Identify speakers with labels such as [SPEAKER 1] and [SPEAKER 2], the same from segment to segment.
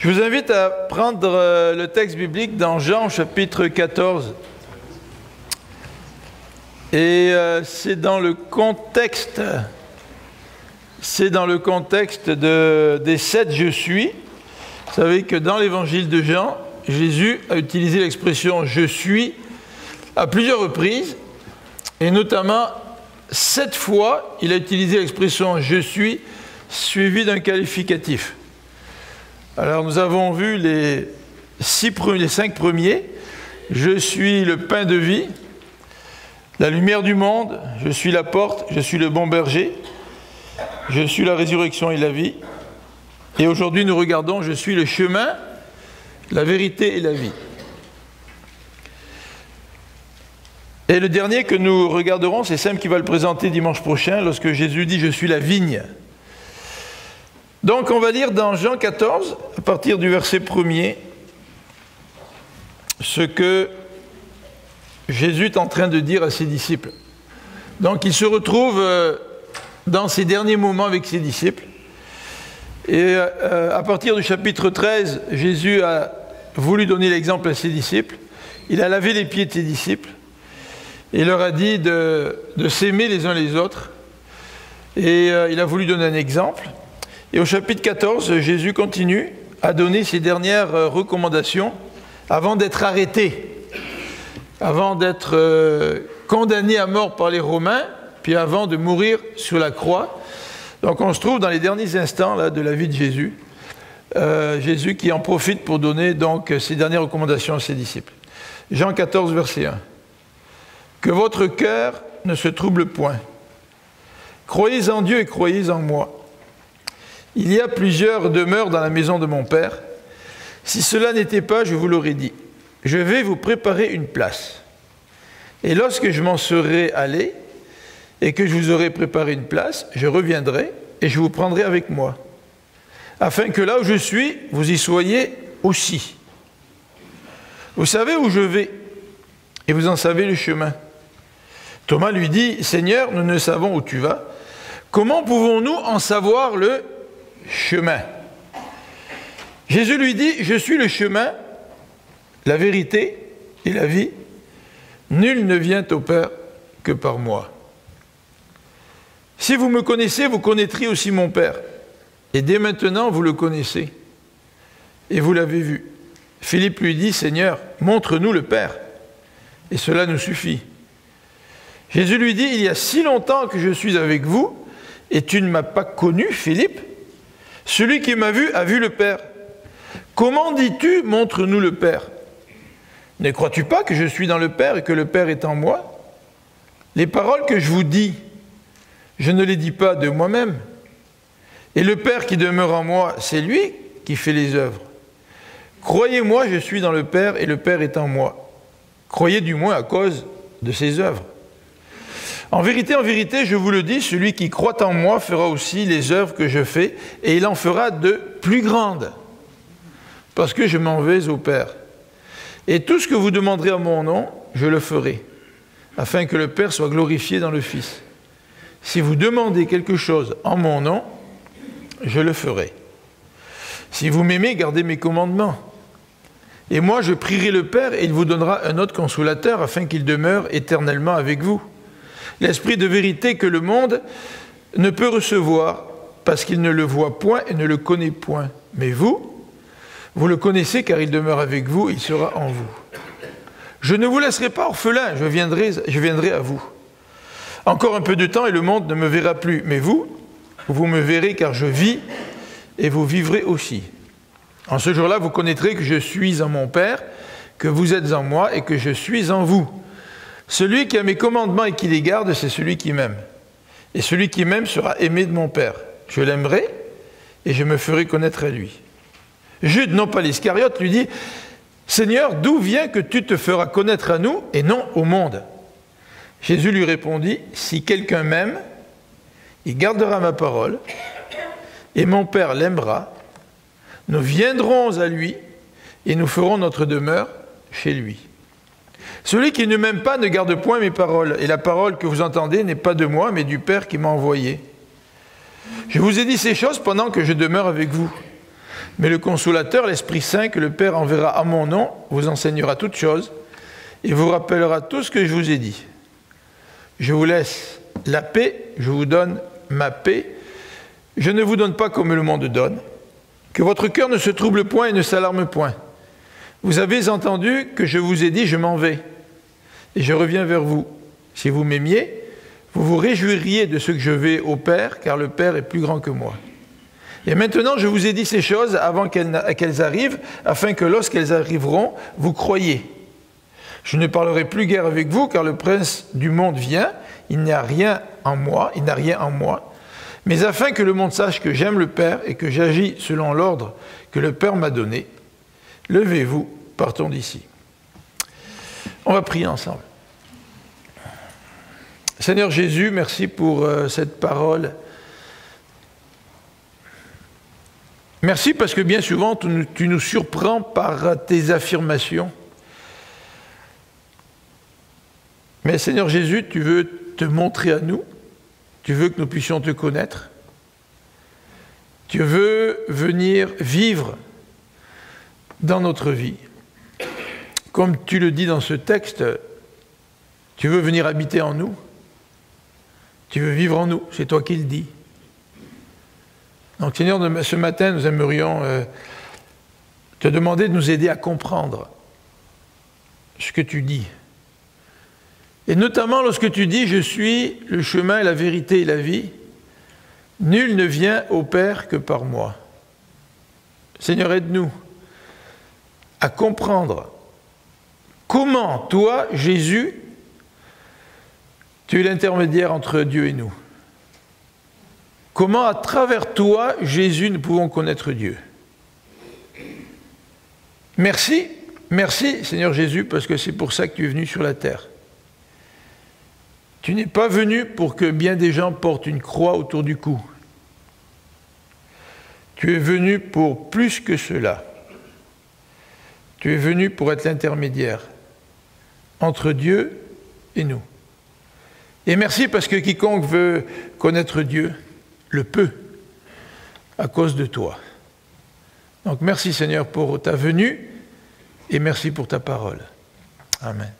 [SPEAKER 1] Je vous invite à prendre le texte biblique dans Jean chapitre 14. Et c'est dans le contexte des 7 « je suis ». Vous savez que dans l'évangile de Jean, Jésus a utilisé l'expression « je suis » à plusieurs reprises, et notamment 7 fois, il a utilisé l'expression « je suis » suivi d'un qualificatif. Alors nous avons vu les 5 premiers. Je suis le pain de vie, la lumière du monde, je suis la porte, je suis le bon berger, je suis la résurrection et la vie. Et aujourd'hui nous regardons, je suis le chemin, la vérité et la vie. Et le dernier que nous regarderons, c'est Sam qui va le présenter dimanche prochain, lorsque Jésus dit « je suis la vigne ». Donc on va lire dans Jean 14, à partir du verset 1er, ce que Jésus est en train de dire à ses disciples. Donc il se retrouve dans ses derniers moments avec ses disciples. Et à partir du chapitre 13, Jésus a voulu donner l'exemple à ses disciples. Il a lavé les pieds de ses disciples. Et il leur a dit de s'aimer les uns les autres. Et il a voulu donner un exemple. Et au chapitre 14, Jésus continue à donner ses dernières recommandations avant d'être arrêté, avant d'être condamné à mort par les Romains, puis avant de mourir sur la croix. Donc on se trouve dans les derniers instants là, de la vie de Jésus. Jésus qui en profite pour donner donc ses dernières recommandations à ses disciples. Jean 14, verset 1. « Que votre cœur ne se trouble point. Croyez en Dieu et croyez en moi. Il y a plusieurs demeures dans la maison de mon Père. Si cela n'était pas, je vous l'aurais dit. Je vais vous préparer une place. Et lorsque je m'en serai allé, et que je vous aurai préparé une place, je reviendrai et je vous prendrai avec moi, afin que là où je suis, vous y soyez aussi. Vous savez où je vais, et vous en savez le chemin. » Thomas lui dit, « Seigneur, nous ne savons où tu vas. Comment pouvons-nous en savoir le chemin ?» Jésus lui dit, « Je suis le chemin, la vérité et la vie. Nul ne vient au Père que par moi. Si vous me connaissez, vous connaîtrez aussi mon Père. Et dès maintenant, vous le connaissez. Et vous l'avez vu. » Philippe lui dit, « Seigneur, montre-nous le Père. Et cela nous suffit. » Jésus lui dit, « Il y a si longtemps que je suis avec vous, et tu ne m'as pas connu, Philippe. Celui qui m'a vu a vu le Père. Comment dis-tu, montre-nous le Père? Ne crois-tu pas que je suis dans le Père et que le Père est en moi? Les paroles que je vous dis, je ne les dis pas de moi-même. Et le Père qui demeure en moi, c'est lui qui fait les œuvres. Croyez-moi, je suis dans le Père et le Père est en moi. Croyez du moins à cause de ses œuvres. En vérité, je vous le dis, celui qui croit en moi fera aussi les œuvres que je fais, et il en fera de plus grandes, parce que je m'en vais au Père. Et tout ce que vous demanderez à mon nom, je le ferai, afin que le Père soit glorifié dans le Fils. Si vous demandez quelque chose en mon nom, je le ferai. Si vous m'aimez, gardez mes commandements. Et moi, je prierai le Père, et il vous donnera un autre consolateur, afin qu'il demeure éternellement avec vous. L'Esprit de vérité que le monde ne peut recevoir, parce qu'il ne le voit point et ne le connaît point. Mais vous, vous le connaissez, car il demeure avec vous, il sera en vous. Je ne vous laisserai pas orphelin, je viendrai à vous. Encore un peu de temps et le monde ne me verra plus. Mais vous me verrez, car je vis, et vous vivrez aussi. En ce jour-là, vous connaîtrez que je suis en mon Père, que vous êtes en moi, et que je suis en vous. Celui qui a mes commandements et qui les garde, c'est celui qui m'aime. Et celui qui m'aime sera aimé de mon Père. Je l'aimerai et je me ferai connaître à lui. Jude, non pas l'Iscariote, lui dit, « Seigneur, d'où vient que tu te feras connaître à nous et non au monde ?» Jésus lui répondit, « Si quelqu'un m'aime, il gardera ma parole, et mon Père l'aimera. Nous viendrons à lui et nous ferons notre demeure chez lui. Celui qui ne m'aime pas ne garde point mes paroles, et la parole que vous entendez n'est pas de moi, mais du Père qui m'a envoyé. Je vous ai dit ces choses pendant que je demeure avec vous. Mais le Consolateur, l'Esprit Saint, que le Père enverra à mon nom, vous enseignera toutes choses et vous rappellera tout ce que je vous ai dit. Je vous laisse la paix, je vous donne ma paix. Je ne vous donne pas comme le monde donne. Que votre cœur ne se trouble point et ne s'alarme point. Vous avez entendu que je vous ai dit, je m'en vais, et je reviens vers vous. Si vous m'aimiez, vous vous réjouiriez de ce que je vais au Père, car le Père est plus grand que moi. Et maintenant, je vous ai dit ces choses avant qu'elles arrivent, afin que lorsqu'elles arriveront, vous croyiez. Je ne parlerai plus guère avec vous, car le prince du monde vient, il n'a rien en moi, mais afin que le monde sache que j'aime le Père et que j'agis selon l'ordre que le Père m'a donné, levez-vous, partons d'ici. On va prier ensemble. Seigneur Jésus, merci pour cette parole. Merci parce que bien souvent, tu nous surprends par tes affirmations. Mais Seigneur Jésus, tu veux te montrer à nous. Tu veux que nous puissions te connaître. Tu veux venir vivre dans notre vie. Comme tu le dis dans ce texte, tu veux venir habiter en nous. Tu veux vivre en nous, c'est toi qui le dis. Donc Seigneur, ce matin, nous aimerions te demander de nous aider à comprendre ce que tu dis. Et notamment lorsque tu dis « Je suis le chemin, la vérité et la vie », nul ne vient au Père que par moi. Seigneur, aide-nous à comprendre comment toi, Jésus, tu es l'intermédiaire entre Dieu et nous. Comment, à travers toi, Jésus, nous pouvons connaître Dieu. Merci, Seigneur Jésus, parce que c'est pour ça que tu es venu sur la terre. Tu n'es pas venu pour que bien des gens portent une croix autour du cou. Tu es venu pour plus que cela. Tu es venu pour être l'intermédiaire entre Dieu et nous. Et merci parce que quiconque veut connaître Dieu le peut à cause de toi. Donc merci Seigneur pour ta venue et merci pour ta parole. Amen.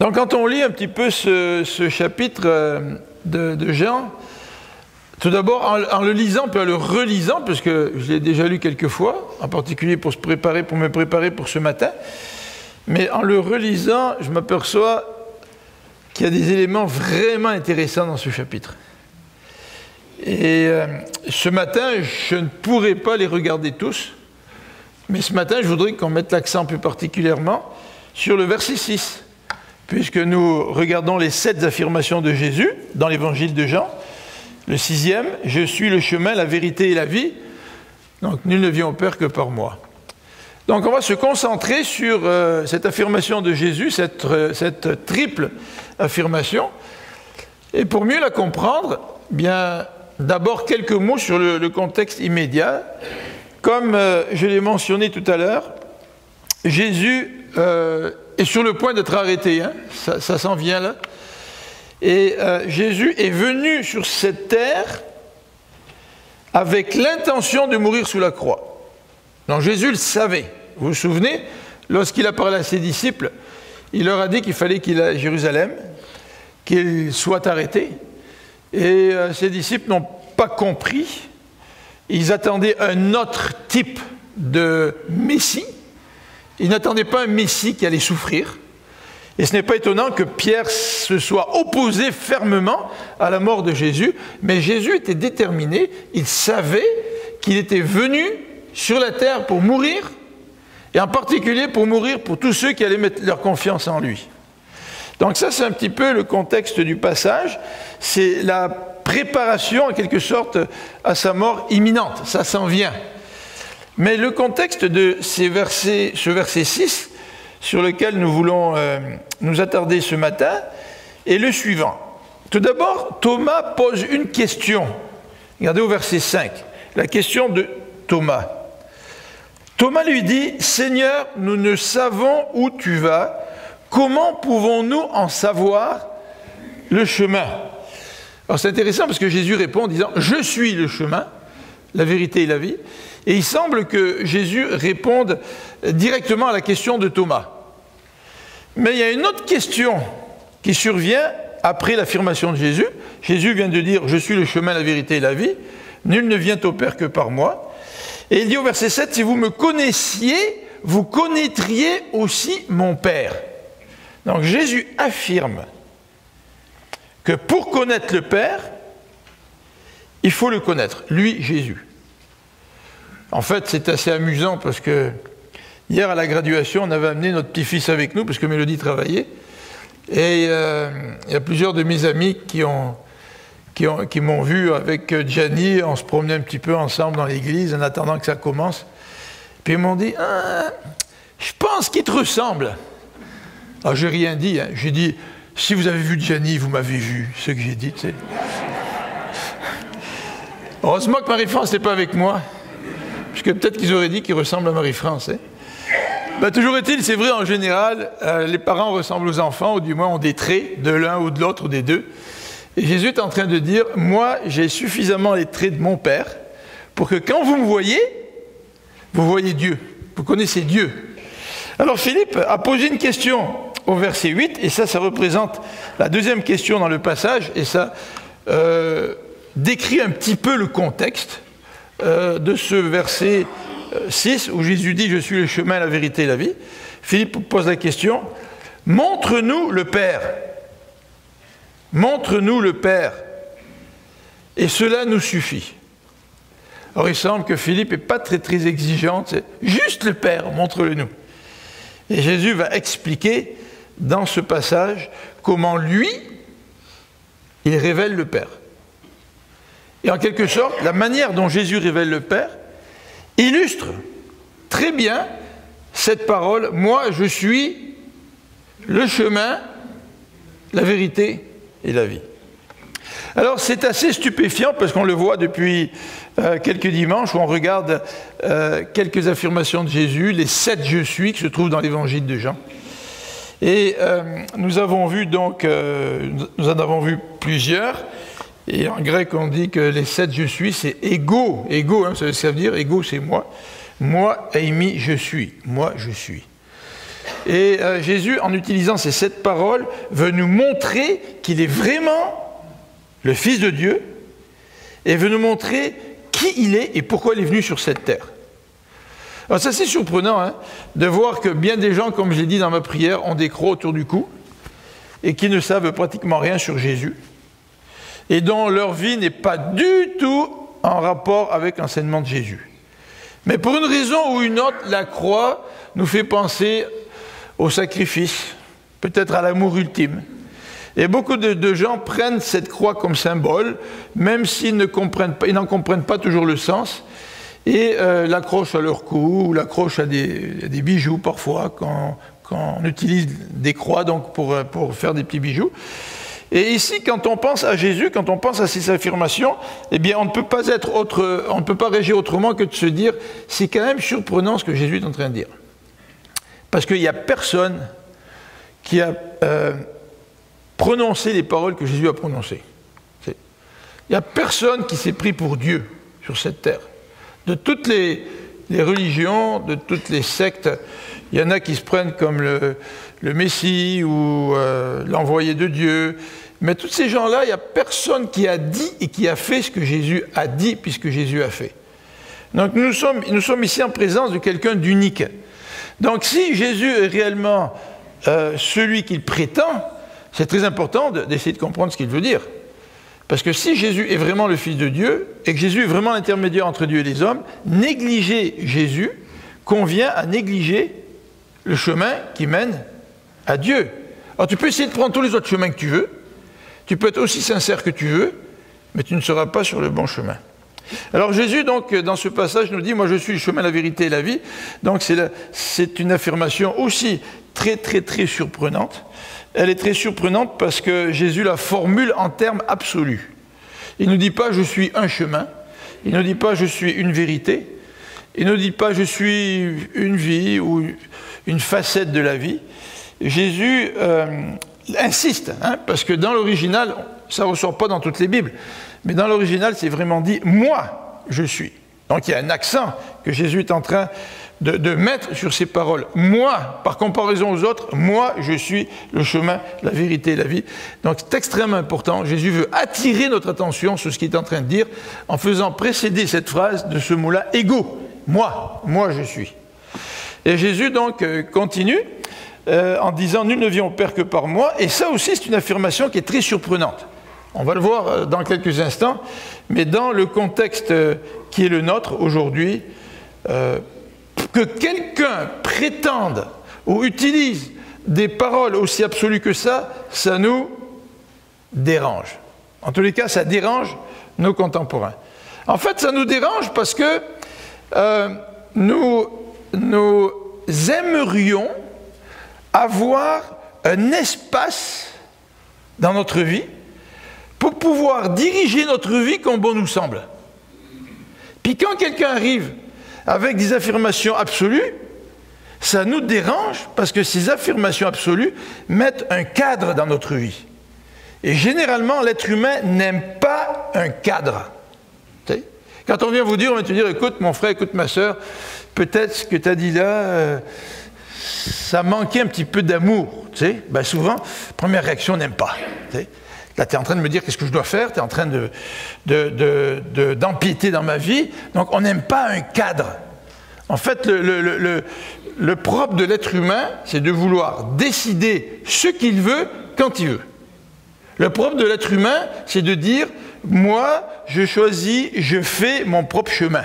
[SPEAKER 1] Donc quand on lit un petit peu ce chapitre de Jean, tout d'abord en le lisant puis en le relisant, parce que je l'ai déjà lu quelques fois, en particulier pour me préparer pour ce matin, mais en le relisant, je m'aperçois qu'il y a des éléments vraiment intéressants dans ce chapitre. Et ce matin, je ne pourrai pas les regarder tous, mais ce matin, je voudrais qu'on mette l'accent plus particulièrement sur le verset 6. Puisque nous regardons les 7 affirmations de Jésus dans l'évangile de Jean. Le 6e, « Je suis le chemin, la vérité et la vie. Donc, nul ne vient au Père que par moi. » Donc, on va se concentrer sur cette affirmation de Jésus, cette triple affirmation. Et pour mieux la comprendre, bien, d'abord quelques mots sur le contexte immédiat. Comme je l'ai mentionné tout à l'heure, Jésus est sur le point d'être arrêté, hein, ça s'en vient là. Et Jésus est venu sur cette terre avec l'intention de mourir sous la croix. Donc Jésus le savait. Vous vous souvenez, lorsqu'il a parlé à ses disciples, il leur a dit qu'il fallait qu'il aille à Jérusalem, qu'il soit arrêté. Et ses disciples n'ont pas compris. Ils attendaient un autre type de Messie. Ils n'attendaient pas un Messie qui allait souffrir. Et ce n'est pas étonnant que Pierre se soit opposé fermement à la mort de Jésus, mais Jésus était déterminé, il savait qu'il était venu sur la terre pour mourir, et en particulier pour mourir pour tous ceux qui allaient mettre leur confiance en lui. Donc ça, c'est un petit peu le contexte du passage, c'est la préparation en quelque sorte à sa mort imminente, ça s'en vient. Mais le contexte de ce verset 6, sur lequel nous voulons nous attarder ce matin, est le suivant. Tout d'abord, Thomas pose une question. Regardez au verset 5, la question de Thomas. Thomas lui dit « Seigneur, nous ne savons où tu vas, comment pouvons-nous en savoir le chemin. Alors c'est intéressant parce que Jésus répond en disant « Je suis le chemin, la vérité et la vie ». Et il semble que Jésus réponde directement à la question de Thomas. Mais il y a une autre question qui survient après l'affirmation de Jésus. Jésus vient de dire « Je suis le chemin, la vérité et la vie. Nul ne vient au Père que par moi. » Et il dit au verset 7 « Si vous me connaissiez, vous connaîtriez aussi mon Père. » Donc Jésus affirme que pour connaître le Père, il faut le connaître, lui, Jésus. En fait, c'est assez amusant parce que hier à la graduation, on avait amené notre petit-fils avec nous parce que Mélodie travaillait. Et il y a plusieurs de mes amis qui m'ont vu avec Gianni, on se promenait un petit peu ensemble dans l'église en attendant que ça commence. Puis ils m'ont dit « Ah, je pense qu'il te ressemble. » Alors je n'ai rien dit, hein. J'ai dit « Si vous avez vu Gianni, vous m'avez vu. » C'est ce que j'ai dit, tu sais. Heureusement que Marie-France n'est pas avec moi, parce que peut-être qu'ils auraient dit qu'il ressemble à Marie-France. Hein. Ben, toujours est-il, c'est vrai, en général, les parents ressemblent aux enfants, ou du moins ont des traits de l'un ou de l'autre ou des deux. Et Jésus est en train de dire, moi, j'ai suffisamment les traits de mon Père pour que quand vous me voyez, vous voyez Dieu, vous connaissez Dieu. Alors Philippe a posé une question au verset 8, et ça représente la deuxième question dans le passage, et ça décrit un petit peu le contexte de ce verset 6, où Jésus dit « Je suis le chemin, la vérité et la vie ». Philippe pose la question « Montre-nous le Père. Montre-nous le Père. Et cela nous suffit. » Alors il semble que Philippe n'est pas très exigeant, c'est juste le Père, montre-le-nous. Et Jésus va expliquer dans ce passage comment lui, il révèle le Père. Et en quelque sorte, la manière dont Jésus révèle le Père illustre très bien cette parole « Moi, je suis le chemin, la vérité et la vie ». Alors c'est assez stupéfiant parce qu'on le voit depuis quelques dimanches où on regarde quelques affirmations de Jésus, les 7 « je suis » qui se trouvent dans l'évangile de Jean. Et nous avons vu donc, nous en avons vu plusieurs. Et en grec, on dit que les 7 « je suis », c'est « ego ». « Ego », hein, ça veut dire « ego », c'est « moi ». « Moi, Amy, je suis ». « Moi, je suis ». Et Jésus, en utilisant ces 7 paroles, veut nous montrer qu'il est vraiment le Fils de Dieu et veut nous montrer qui il est et pourquoi il est venu sur cette terre. Alors c'est assez surprenant hein, de voir que bien des gens, comme je l'ai dit dans ma prière, ont des croix autour du cou et qui ne savent pratiquement rien sur Jésus et dont leur vie n'est pas du tout en rapport avec l'enseignement de Jésus. Mais pour une raison ou une autre, la croix nous fait penser au sacrifice, peut-être à l'amour ultime. Et beaucoup de gens prennent cette croix comme symbole, même s'ils n'en comprennent pas toujours le sens, et l'accrochent à leur cou, ou l'accrochent à des bijoux parfois, quand on utilise des croix donc pour faire des petits bijoux. Et ici, quand on pense à Jésus, quand on pense à ces affirmations, eh bien, on ne peut pas réagir autrement que de se dire, c'est quand même surprenant ce que Jésus est en train de dire. Parce qu'il n'y a personne qui a prononcé les paroles que Jésus a prononcées. Il n'y a personne qui s'est pris pour Dieu sur cette terre. De toutes les religions, de toutes les sectes, il y en a qui se prennent comme le Messie ou l'envoyé de Dieu. Mais tous ces gens-là, il n'y a personne qui a dit et qui a fait ce que Jésus a dit puisque Jésus a fait. Donc nous sommes ici en présence de quelqu'un d'unique. Donc si Jésus est réellement celui qu'il prétend, c'est très important d'essayer de comprendre ce qu'il veut dire. Parce que si Jésus est vraiment le Fils de Dieu, et que Jésus est vraiment l'intermédiaire entre Dieu et les hommes, négliger Jésus convient à négliger le chemin qui mène à Dieu. Alors tu peux essayer de prendre tous les autres chemins que tu veux, tu peux être aussi sincère que tu veux, mais tu ne seras pas sur le bon chemin. Alors Jésus, donc, dans ce passage, nous dit « Moi, je suis le chemin, la vérité et la vie ». Donc c'est une affirmation aussi très surprenante. Elle est très surprenante parce que Jésus la formule en termes absolus. Il ne dit pas « je suis un chemin », il ne dit pas « je suis une vérité », il ne dit pas « je suis une vie » ou une facette de la vie. Jésus insiste, hein, parce que dans l'original, ça ne ressort pas dans toutes les Bibles, mais dans l'original, c'est vraiment dit « moi, je suis ». Donc il y a un accent que Jésus est en train de mettre sur ces paroles. Moi, par comparaison aux autres, moi, je suis le chemin, la vérité et la vie. Donc c'est extrêmement important. Jésus veut attirer notre attention sur ce qu'il est en train de dire en faisant précéder cette phrase de ce mot-là, ego. Moi je suis. Et Jésus donc continue en disant « Nul ne vient au Père que par moi ». Et ça aussi, c'est une affirmation qui est très surprenante. On va le voir dans quelques instants, mais dans le contexte qui est le nôtre aujourd'hui, que quelqu'un prétende ou utilise des paroles aussi absolues que ça nous dérange. En tous les cas, ça dérange nos contemporains. En fait, ça nous dérange parce que nous aimerions avoir un espace dans notre vie pour pouvoir diriger notre vie comme bon nous semble. Puis quand quelqu'un arrive avec des affirmations absolues, ça nous dérange parce que ces affirmations absolues mettent un cadre dans notre vie. Et généralement, l'être humain n'aime pas un cadre. Quand on vient vous dire, on va te dire, écoute mon frère, écoute ma soeur, peut-être ce que tu as dit là, ça manquait un petit peu d'amour. Ben souvent, première réaction, on n'aime pas. Là, tu es en train de me dire qu'est-ce que je dois faire, tu es en train d'empiéter dans ma vie, donc on n'aime pas un cadre. En fait, le propre de l'être humain, c'est de vouloir décider ce qu'il veut, quand il veut. Le propre de l'être humain, c'est de dire, moi, je choisis, je fais mon propre chemin.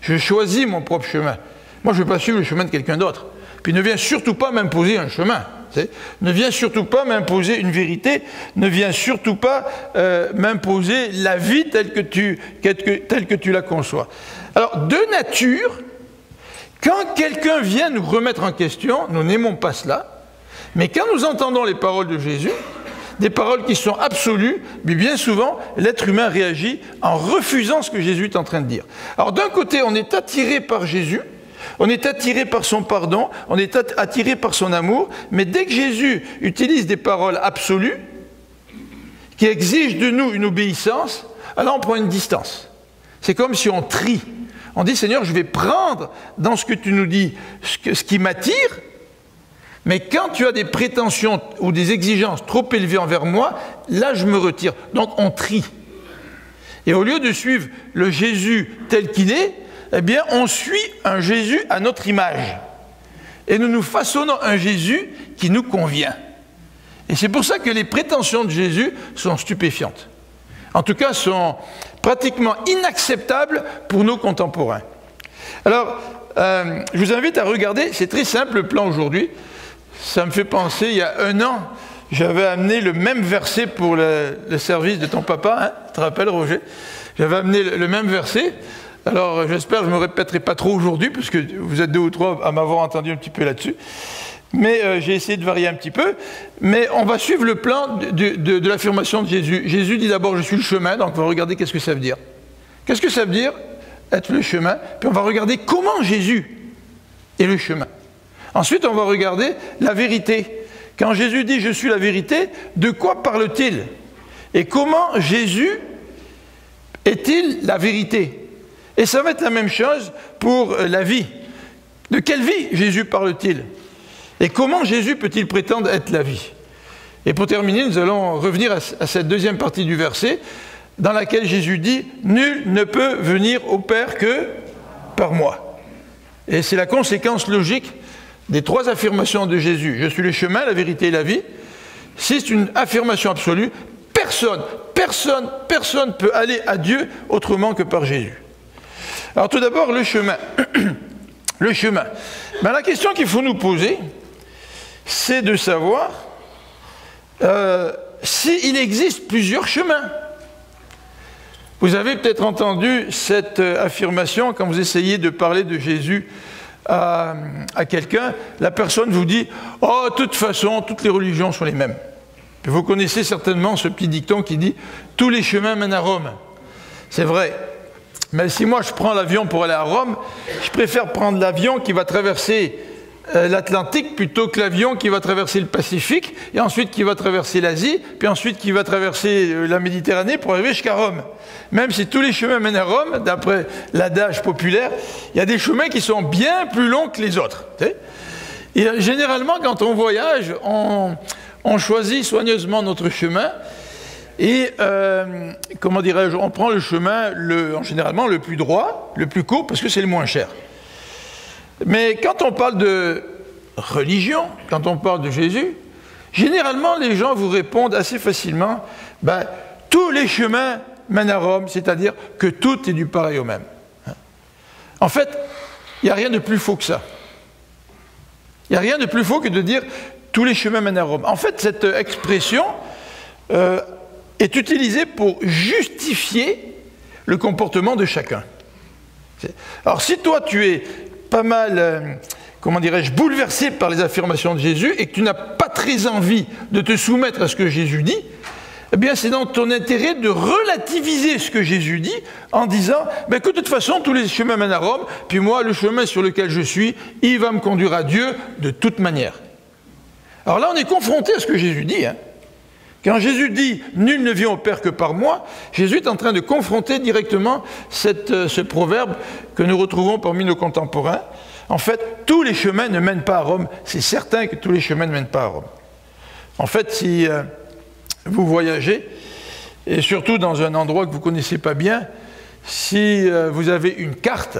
[SPEAKER 1] Je choisis mon propre chemin. Moi, je ne veux pas suivre le chemin de quelqu'un d'autre. Puis ne viens surtout pas m'imposer un chemin. Ne viens surtout pas m'imposer une vérité, ne viens surtout pas m'imposer la vie telle que tu la conçois. Alors, de nature, quand quelqu'un vient nous remettre en question, nous n'aimons pas cela, mais quand nous entendons les paroles de Jésus, des paroles qui sont absolues, mais bien souvent, l'être humain réagit en refusant ce que Jésus est en train de dire. Alors d'un côté, on est attiré par Jésus, on est attiré par son pardon, on est attiré par son amour, mais dès que Jésus utilise des paroles absolues, qui exigent de nous une obéissance, alors on prend une distance. C'est comme si on trie. On dit, Seigneur, je vais prendre dans ce que tu nous dis ce qui m'attire, mais quand tu as des prétentions ou des exigences trop élevées envers moi, là je me retire. Donc on trie. Et au lieu de suivre le Jésus tel qu'il est, eh bien on suit un Jésus à notre image. Et nous nous façonnons un Jésus qui nous convient. Et c'est pour ça que les prétentions de Jésus sont stupéfiantes. En tout cas, sont pratiquement inacceptables pour nos contemporains. Alors, je vous invite à regarder, c'est très simple le plan aujourd'hui. Ça me fait penser, il y a 1 an, j'avais amené le même verset pour le service de ton papa, hein, tu te rappelles Roger? J'avais amené le même verset. Alors j'espère que je ne me répéterai pas trop aujourd'hui, parce que vous êtes 2 ou 3 à m'avoir entendu un petit peu là-dessus. Mais j'ai essayé de varier un petit peu. Mais on va suivre le plan de l'affirmation de Jésus. Jésus dit d'abord, je suis le chemin, donc on va regarder qu'est-ce que ça veut dire. Qu'est-ce que ça veut dire, être le chemin? Puis on va regarder comment Jésus est le chemin. Ensuite, on va regarder la vérité. Quand Jésus dit « je suis la vérité », de quoi parle-t-il? Et comment Jésus est-il la vérité? Et ça va être la même chose pour la vie. De quelle vie Jésus parle-t-il? Et comment Jésus peut-il prétendre être la vie? Et pour terminer, nous allons revenir à cette deuxième partie du verset, dans laquelle Jésus dit « Nul ne peut venir au Père que par moi ». Et c'est la conséquence logique des 3 affirmations de Jésus. Je suis le chemin, la vérité et la vie. C'est une affirmation absolue. Personne ne peut aller à Dieu autrement que par Jésus. Alors tout d'abord, le chemin. Le chemin. Ben, la question qu'il faut nous poser, c'est de savoir s'il existe plusieurs chemins. Vous avez peut-être entendu cette affirmation quand vous essayez de parler de Jésus à quelqu'un, la personne vous dit « Oh, de toute façon, toutes les religions sont les mêmes ». Vous connaissez certainement ce petit dicton qui dit « Tous les chemins mènent à Rome ». C'est vrai. Mais si moi je prends l'avion pour aller à Rome, je préfère prendre l'avion qui va traverser l'Atlantique plutôt que l'avion qui va traverser le Pacifique, et ensuite qui va traverser l'Asie, puis ensuite qui va traverser la Méditerranée pour arriver jusqu'à Rome. Même si tous les chemins mènent à Rome, d'après l'adage populaire, il y a des chemins qui sont bien plus longs que les autres. Et généralement, quand on voyage, on choisit soigneusement notre chemin, et, comment dirais-je, on prend le chemin, généralement, le plus droit, le plus court, parce que c'est le moins cher. Mais quand on parle de religion, quand on parle de Jésus, généralement, les gens vous répondent assez facilement, tous les chemins mènent à Rome, c'est-à-dire que tout est du pareil au même. En fait, il n'y a rien de plus faux que ça. Il n'y a rien de plus faux que de dire tous les chemins mènent à Rome. En fait, cette expression est utilisée pour justifier le comportement de chacun. Alors, si toi, tu es pas mal, comment dirais-je, bouleversé par les affirmations de Jésus et que tu n'as pas très envie de te soumettre à ce que Jésus dit, eh bien, c'est dans ton intérêt de relativiser ce que Jésus dit en disant que de toute façon, tous les chemins mènent à Rome, puis moi, le chemin sur lequel je suis, il va me conduire à Dieu de toute manière. Alors là, on est confronté à ce que Jésus dit. Quand Jésus dit « Nul ne vient au Père que par moi », Jésus est en train de confronter directement ce proverbe que nous retrouvons parmi nos contemporains. En fait, tous les chemins ne mènent pas à Rome. C'est certain que tous les chemins ne mènent pas à Rome. En fait, si vous voyagez, et surtout dans un endroit que vous ne connaissez pas bien, si vous avez une carte,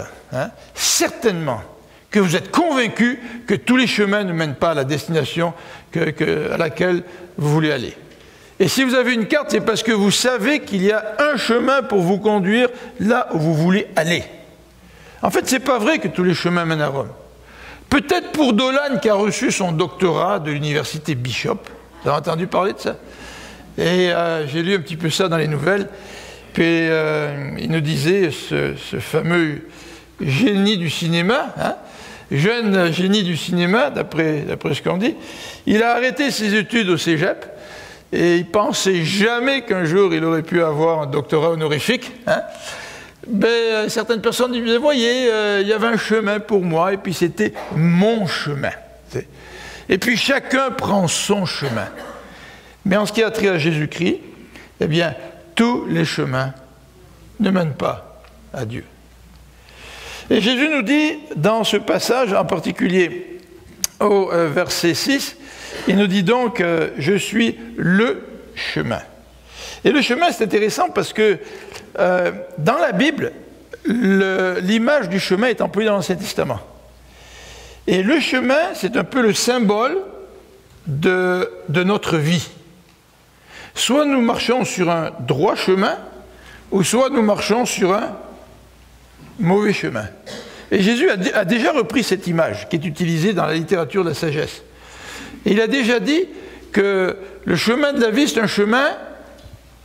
[SPEAKER 1] certainement que vous êtes convaincu que tous les chemins ne mènent pas à la destination à laquelle vous voulez aller. Et si vous avez une carte, c'est parce que vous savez qu'il y a un chemin pour vous conduire là où vous voulez aller. En fait, ce n'est pas vrai que tous les chemins mènent à Rome. Peut-être pour Dolan qui a reçu son doctorat de l'université Bishop. Vous avez entendu parler de ça? Et j'ai lu un petit peu ça dans les nouvelles. Puis il nous disait, ce fameux génie du cinéma, jeune génie du cinéma, d'après ce qu'on dit, il a arrêté ses études au cégep. Et il ne pensait jamais qu'un jour il aurait pu avoir un doctorat honorifique. Certaines personnes disaient, voyez, il y avait un chemin pour moi, et puis c'était mon chemin. Et puis chacun prend son chemin. Mais en ce qui a trait à Jésus-Christ, eh bien, tous les chemins ne mènent pas à Dieu. Et Jésus nous dit, dans ce passage, en particulier au verset 6, il nous dit donc « Je suis le chemin ». Et le chemin, c'est intéressant parce que dans la Bible, l'image du chemin est employée dans l'Ancien Testament. Et le chemin, c'est un peu le symbole de notre vie. Soit nous marchons sur un droit chemin, ou soit nous marchons sur un mauvais chemin. Et Jésus a déjà repris cette image qui est utilisée dans la littérature de la sagesse. Et il a déjà dit que le chemin de la vie, c'est un chemin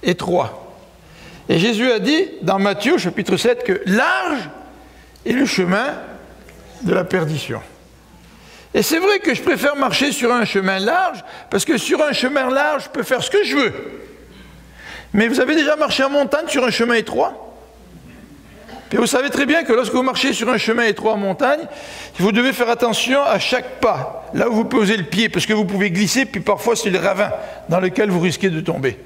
[SPEAKER 1] étroit. Et Jésus a dit, dans Matthieu, chapitre 7, que large est le chemin de la perdition. Et c'est vrai que je préfère marcher sur un chemin large, parce que sur un chemin large, je peux faire ce que je veux. Mais vous avez déjà marché en montagne sur un chemin étroit ? Puis vous savez très bien que lorsque vous marchez sur un chemin étroit en montagne, vous devez faire attention à chaque pas, là où vous posez le pied, parce que vous pouvez glisser, puis parfois c'est le ravin dans lequel vous risquez de tomber.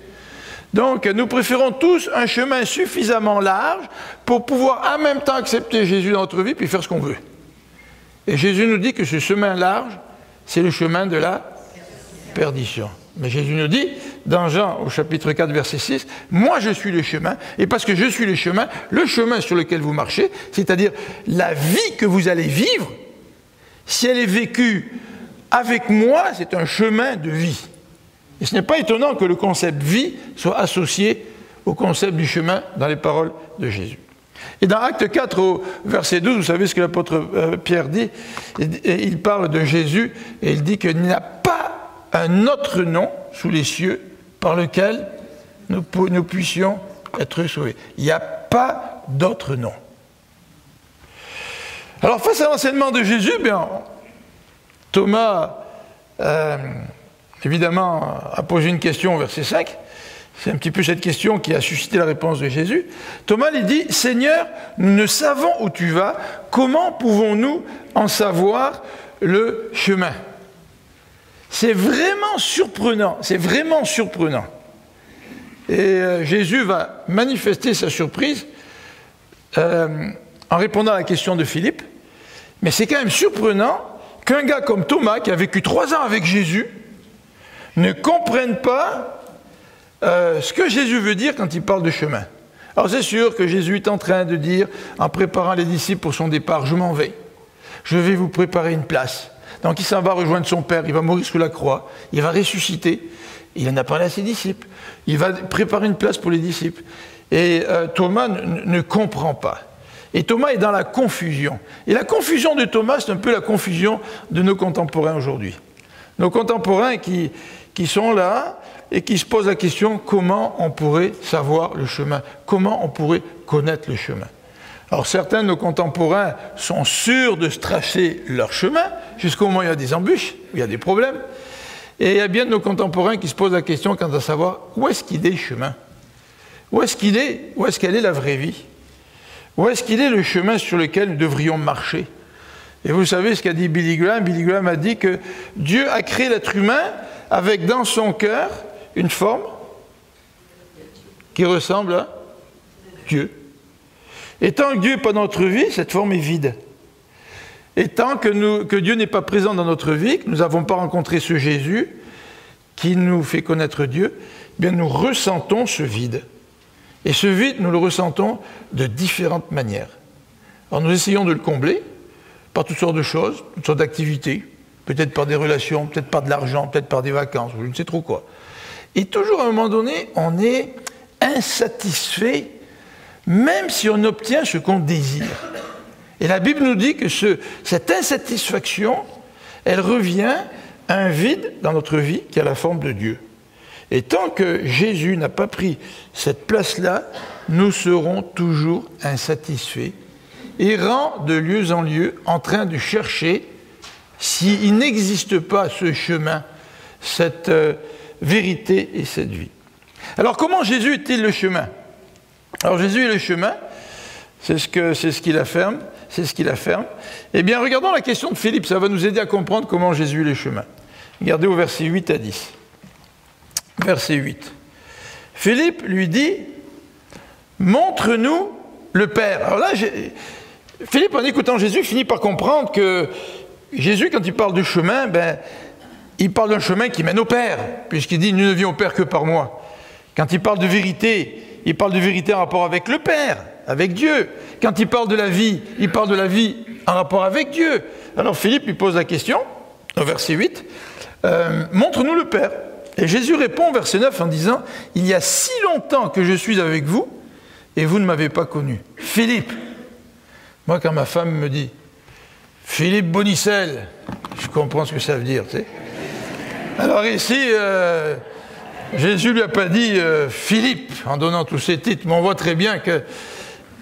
[SPEAKER 1] Donc nous préférons tous un chemin suffisamment large pour pouvoir en même temps accepter Jésus dans notre vie, puis faire ce qu'on veut. Et Jésus nous dit que ce chemin large, c'est le chemin de la perdition. Mais Jésus nous dit, dans Jean au chapitre 4, verset 6, « Moi je suis le chemin, et parce que je suis le chemin sur lequel vous marchez, c'est-à-dire la vie que vous allez vivre, si elle est vécue avec moi, c'est un chemin de vie. » Et ce n'est pas étonnant que le concept « vie » soit associé au concept du chemin dans les paroles de Jésus. Et dans Acte 4, au verset 12, vous savez ce que l'apôtre Pierre dit, il parle de Jésus, et il dit qu'il n'y a pas un autre nom sous les cieux par lequel nous puissions être sauvés. Il n'y a pas d'autre nom. Alors face à l'enseignement de Jésus, Thomas, évidemment, a posé une question au verset 5. C'est un petit peu cette question qui a suscité la réponse de Jésus. Thomas lui dit, « Seigneur, nous ne savons où tu vas, comment pouvons-nous en savoir le chemin ?» C'est vraiment surprenant, c'est vraiment surprenant. Et Jésus va manifester sa surprise en répondant à la question de Philippe. Mais c'est quand même surprenant qu'un gars comme Thomas, qui a vécu 3 ans avec Jésus, ne comprenne pas ce que Jésus veut dire quand il parle de chemin. Alors c'est sûr que Jésus est en train de dire, en préparant les disciples pour son départ, « Je m'en vais, je vais vous préparer une place. » Donc il s'en va rejoindre son Père, il va mourir sous la croix, il va ressusciter, il en a parlé à ses disciples, il va préparer une place pour les disciples. Et Thomas ne comprend pas. Et Thomas est dans la confusion. Et la confusion de Thomas, c'est un peu la confusion de nos contemporains aujourd'hui. Nos contemporains qui sont là et qui se posent la question comment on pourrait savoir le chemin, comment on pourrait connaître le chemin. Alors certains de nos contemporains sont sûrs de se tracer leur chemin, jusqu'au moment où il y a des embûches, où il y a des problèmes. Et il y a bien de nos contemporains qui se posent la question quant à savoir où est-ce qu'il est le chemin, où est-ce qu'il est, où est-ce qu'elle est la vraie vie, où est-ce qu'il est le chemin sur lequel nous devrions marcher. Et vous savez ce qu'a dit Billy Graham. Billy Graham a dit que Dieu a créé l'être humain avec dans son cœur une forme qui ressemble à Dieu. Et tant que Dieu n'est pas dans notre vie, cette forme est vide. Et tant que Dieu n'est pas présent dans notre vie, que nous n'avons pas rencontré ce Jésus qui nous fait connaître Dieu, eh bien nous ressentons ce vide. Et ce vide, nous le ressentons de différentes manières. Alors nous essayons de le combler par toutes sortes de choses, toutes sortes d'activités, peut-être par des relations, peut-être par de l'argent, peut-être par des vacances, je ne sais trop quoi. Et toujours à un moment donné, on est insatisfait, même si on obtient ce qu'on désire. Et la Bible nous dit que cette insatisfaction, elle revient à un vide dans notre vie qui a la forme de Dieu. Et tant que Jésus n'a pas pris cette place-là, nous serons toujours insatisfaits, errant de lieu en lieu, en train de chercher s'il n'existe pas ce chemin, cette vérité et cette vie. Alors comment Jésus est-il le chemin? Alors Jésus est le chemin, c'est ce qu'il affirme, Eh bien regardons la question de Philippe, ça va nous aider à comprendre comment Jésus est le chemin. Regardez au verset 8 à 10. Verset 8. Philippe lui dit, « Montre-nous le Père. » Alors là, Philippe, en écoutant Jésus, finit par comprendre que Jésus, quand il parle de chemin, il parle d'un chemin qui mène au Père, puisqu'il dit « Nous ne viens au Père que par moi ». Quand il parle de vérité, il parle de vérité en rapport avec le Père, avec Dieu. Quand il parle de la vie, il parle de la vie en rapport avec Dieu. Alors Philippe lui pose la question, au verset 8, « Montre-nous le Père. » Et Jésus répond, verset 9, en disant, « Il y a si longtemps que je suis avec vous, et vous ne m'avez pas connu. » Philippe. Moi, quand ma femme me dit, « Philippe Bonicel », je comprends ce que ça veut dire, tu sais. Alors ici, Jésus ne lui a pas dit « Philippe », en donnant tous ces titres, mais on voit très bien que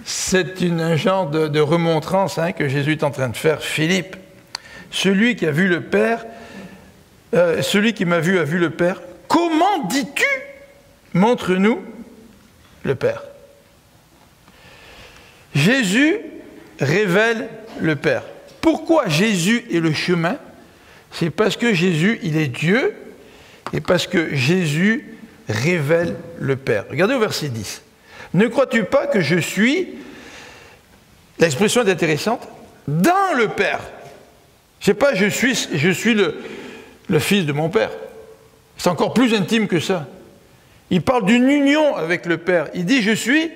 [SPEAKER 1] c'est un genre de remontrance que Jésus est en train de faire. « Philippe, celui qui a vu le Père, celui qui m'a vu a vu le Père. Comment dis-tu, montre-nous le Père ?» Jésus révèle le Père. Pourquoi Jésus est le chemin? C'est parce que Jésus, il est Dieu, et parce que Jésus révèle le Père. Regardez au verset 10. « Ne crois-tu pas que je suis, l'expression est intéressante, dans le Père ?» Je ne sais pas, je suis le fils de mon Père. C'est encore plus intime que ça. Il parle d'une union avec le Père. Il dit, je suis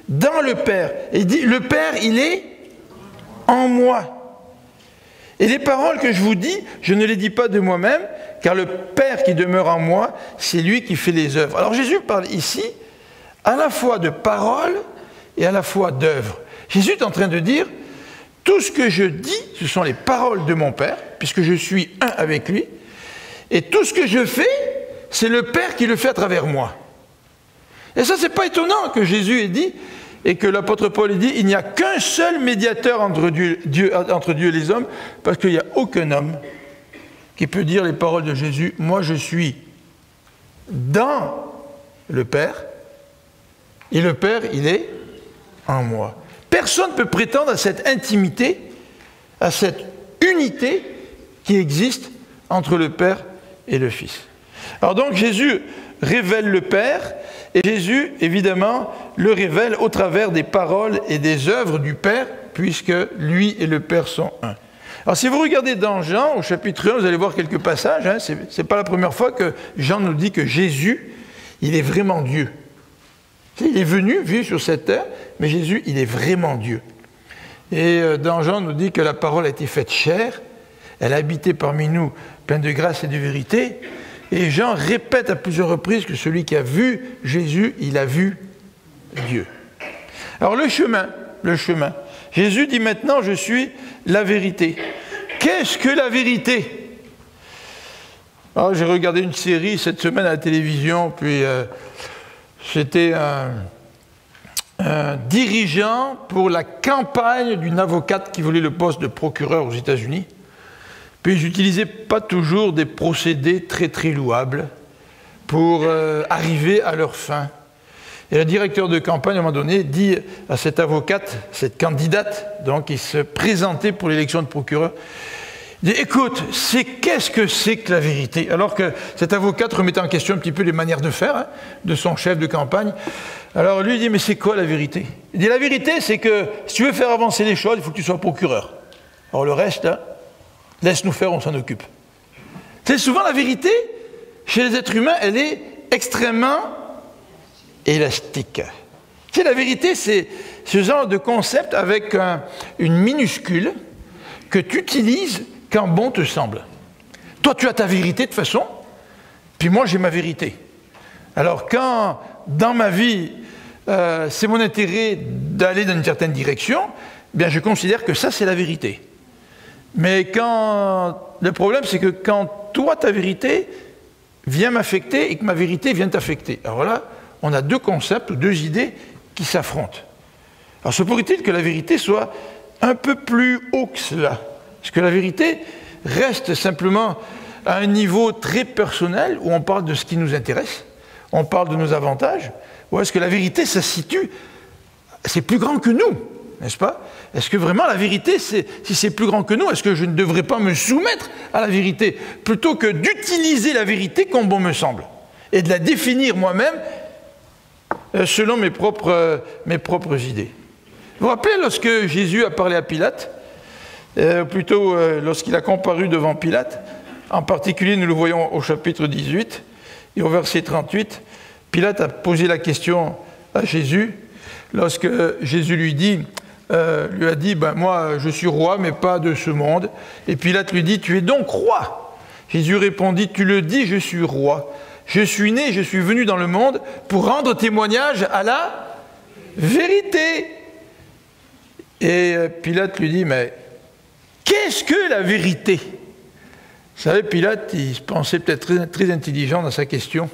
[SPEAKER 1] dans le Père. Et il dit, le Père, il est en moi. Et les paroles que je vous dis, je ne les dis pas de moi-même, car le Père qui demeure en moi, c'est lui qui fait les œuvres. Alors Jésus parle ici à la fois de paroles et à la fois d'œuvres. Jésus est en train de dire, tout ce que je dis, ce sont les paroles de mon Père, puisque je suis un avec lui, et tout ce que je fais, c'est le Père qui le fait à travers moi. Et ça, c'est pas étonnant que Jésus ait dit, et que l'apôtre Paul ait dit, il n'y a qu'un seul médiateur entre Dieu et les hommes, parce qu'il n'y a aucun homme qui peut dire les paroles de Jésus, moi je suis dans le Père, et le Père, il est en moi. Personne ne peut prétendre à cette intimité, à cette unité qui existe entre le Père et le Fils. Alors donc Jésus révèle le Père, et Jésus, évidemment, le révèle au travers des paroles et des œuvres du Père, puisque lui et le Père sont un. Alors si vous regardez dans Jean, au chapitre 1, vous allez voir quelques passages, hein, ce n'est pas la première fois que Jean nous dit que Jésus, il est vraiment Dieu. Il est venu vivre sur cette terre, mais Jésus, il est vraiment Dieu. Et dans Jean, on nous dit que la parole a été faite chair, elle a habité parmi nous, pleine de grâce et de vérité. Et Jean répète à plusieurs reprises que celui qui a vu Jésus, il a vu Dieu. Alors le chemin. Jésus dit maintenant, je suis la vérité. Qu'est-ce que la vérité? Alors j'ai regardé une série cette semaine à la télévision, puis c'était un dirigeant pour la campagne d'une avocate qui voulait le poste de procureur aux États-Unis. Puis ils n'utilisaient pas toujours des procédés très très louables pour arriver à leur fin. Et le directeur de campagne, à un moment donné, dit à cette avocate, cette candidate, donc qui se présentait pour l'élection de procureur, il dit, écoute, qu'est-ce que c'est que la vérité? Alors que cette avocate remettait en question un petit peu les manières de faire de son chef de campagne. Alors lui, il dit, mais c'est quoi la vérité? Il dit, la vérité, c'est que si tu veux faire avancer les choses, il faut que tu sois procureur. Alors le reste, hein, laisse-nous faire, on s'en occupe. C'est souvent la vérité, chez les êtres humains, elle est extrêmement élastique. C'est la vérité, c'est ce genre de concept avec une minuscule que tu utilises quand bon te semble. Toi, tu as ta vérité de toute façon, puis moi, j'ai ma vérité. Alors, quand, dans ma vie, c'est mon intérêt d'aller dans une certaine direction, eh bien, je considère que ça, c'est la vérité. Mais le problème, c'est que quand toi, ta vérité vient m'affecter et que ma vérité vient t'affecter. Alors là, on a deux concepts, deux idées qui s'affrontent. Alors, se pourrait-il que la vérité soit un peu plus haut que cela? Est-ce que la vérité reste simplement à un niveau très personnel où on parle de ce qui nous intéresse, on parle de nos avantages, ou est-ce que la vérité, ça se situe, c'est plus grand que nous, n'est-ce pas? Est-ce que vraiment la vérité, si c'est plus grand que nous, est-ce que je ne devrais pas me soumettre à la vérité plutôt que d'utiliser la vérité comme bon me semble et de la définir moi-même selon mes propres idées? Vous vous rappelez lorsque Jésus a parlé à Pilate, plutôt lorsqu'il a comparu devant Pilate, en particulier nous le voyons au chapitre 18 et au verset 38, Pilate a posé la question à Jésus, lorsque Jésus lui a dit, ben, moi je suis roi mais pas de ce monde, et Pilate lui dit, tu es donc roi? Jésus répondit, tu le dis, je suis roi. Je suis né, je suis venu dans le monde pour rendre témoignage à la vérité. Et Pilate lui dit, mais qu'est-ce que la vérité? Vous savez, Pilate, il se pensait peut-être très, très intelligent dans sa question.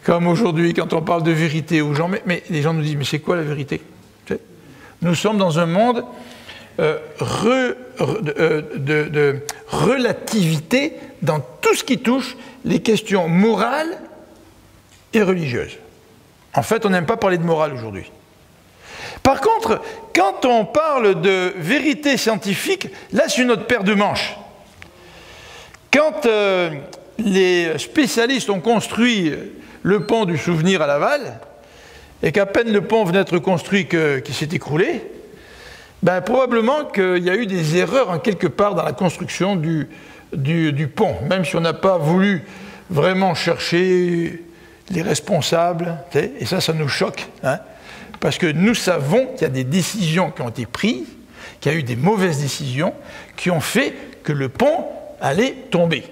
[SPEAKER 1] Comme aujourd'hui, quand on parle de vérité aux gens, mais les gens nous disent, mais c'est quoi la vérité? Nous sommes dans un monde de relativité dans tout ce qui touche les questions morales et religieuses. En fait, on n'aime pas parler de morale aujourd'hui. Par contre, quand on parle de vérité scientifique, là, c'est une autre paire de manches. Quand les spécialistes ont construit le pont du Souvenir à Laval, et qu'à peine le pont venait d'être construit qu'il s'est écroulé, ben, probablement qu'il y a eu des erreurs en quelque part dans la construction du pont, même si on n'a pas voulu vraiment chercher les responsables, et ça nous choque, hein, parce que nous savons qu'il y a des décisions qui ont été prises, qu'il y a eu des mauvaises décisions qui ont fait que le pont allait tomber.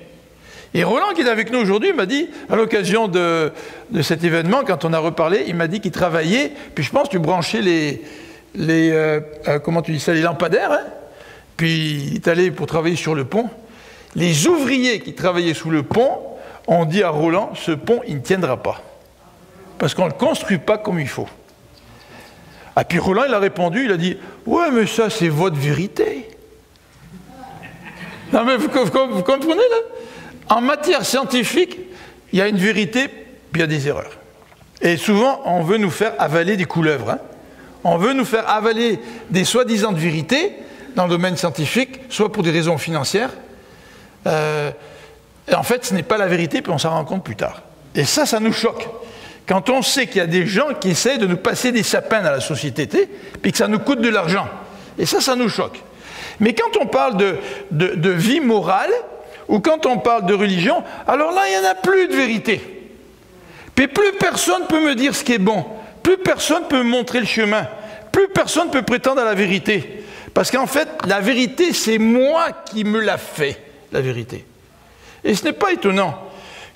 [SPEAKER 1] Et Roland, qui est avec nous aujourd'hui, m'a dit, à l'occasion de cet événement, quand on a reparlé, il m'a dit qu'il travaillait, puis je pense que tu branchais comment tu dis ça, les lampadaires, hein, puis il est allé pour travailler sur le pont. Les ouvriers qui travaillaient sous le pont ont dit à Roland, ce pont, il ne tiendra pas, parce qu'on ne le construit pas comme il faut. Ah, puis Roland, il a répondu, il a dit, ouais, mais ça, c'est votre vérité. Non, mais vous comprenez, là? En matière scientifique, il y a une vérité, puis il y a des erreurs. Et souvent, on veut nous faire avaler des couleuvres. Hein. On veut nous faire avaler des soi-disant vérités dans le domaine scientifique, soit pour des raisons financières. Et en fait, ce n'est pas la vérité, puis on s'en rend compte plus tard. Et ça nous choque. Quand on sait qu'il y a des gens qui essaient de nous passer des sapins dans la société, puis que ça nous coûte de l'argent. Et ça nous choque. Mais quand on parle de vie morale, ou quand on parle de religion, alors là, il n'y en a plus de vérité. Puis plus personne ne peut me dire ce qui est bon, plus personne ne peut me montrer le chemin, plus personne ne peut prétendre à la vérité. Parce qu'en fait, la vérité, c'est moi qui me la fais, la vérité. Et ce n'est pas étonnant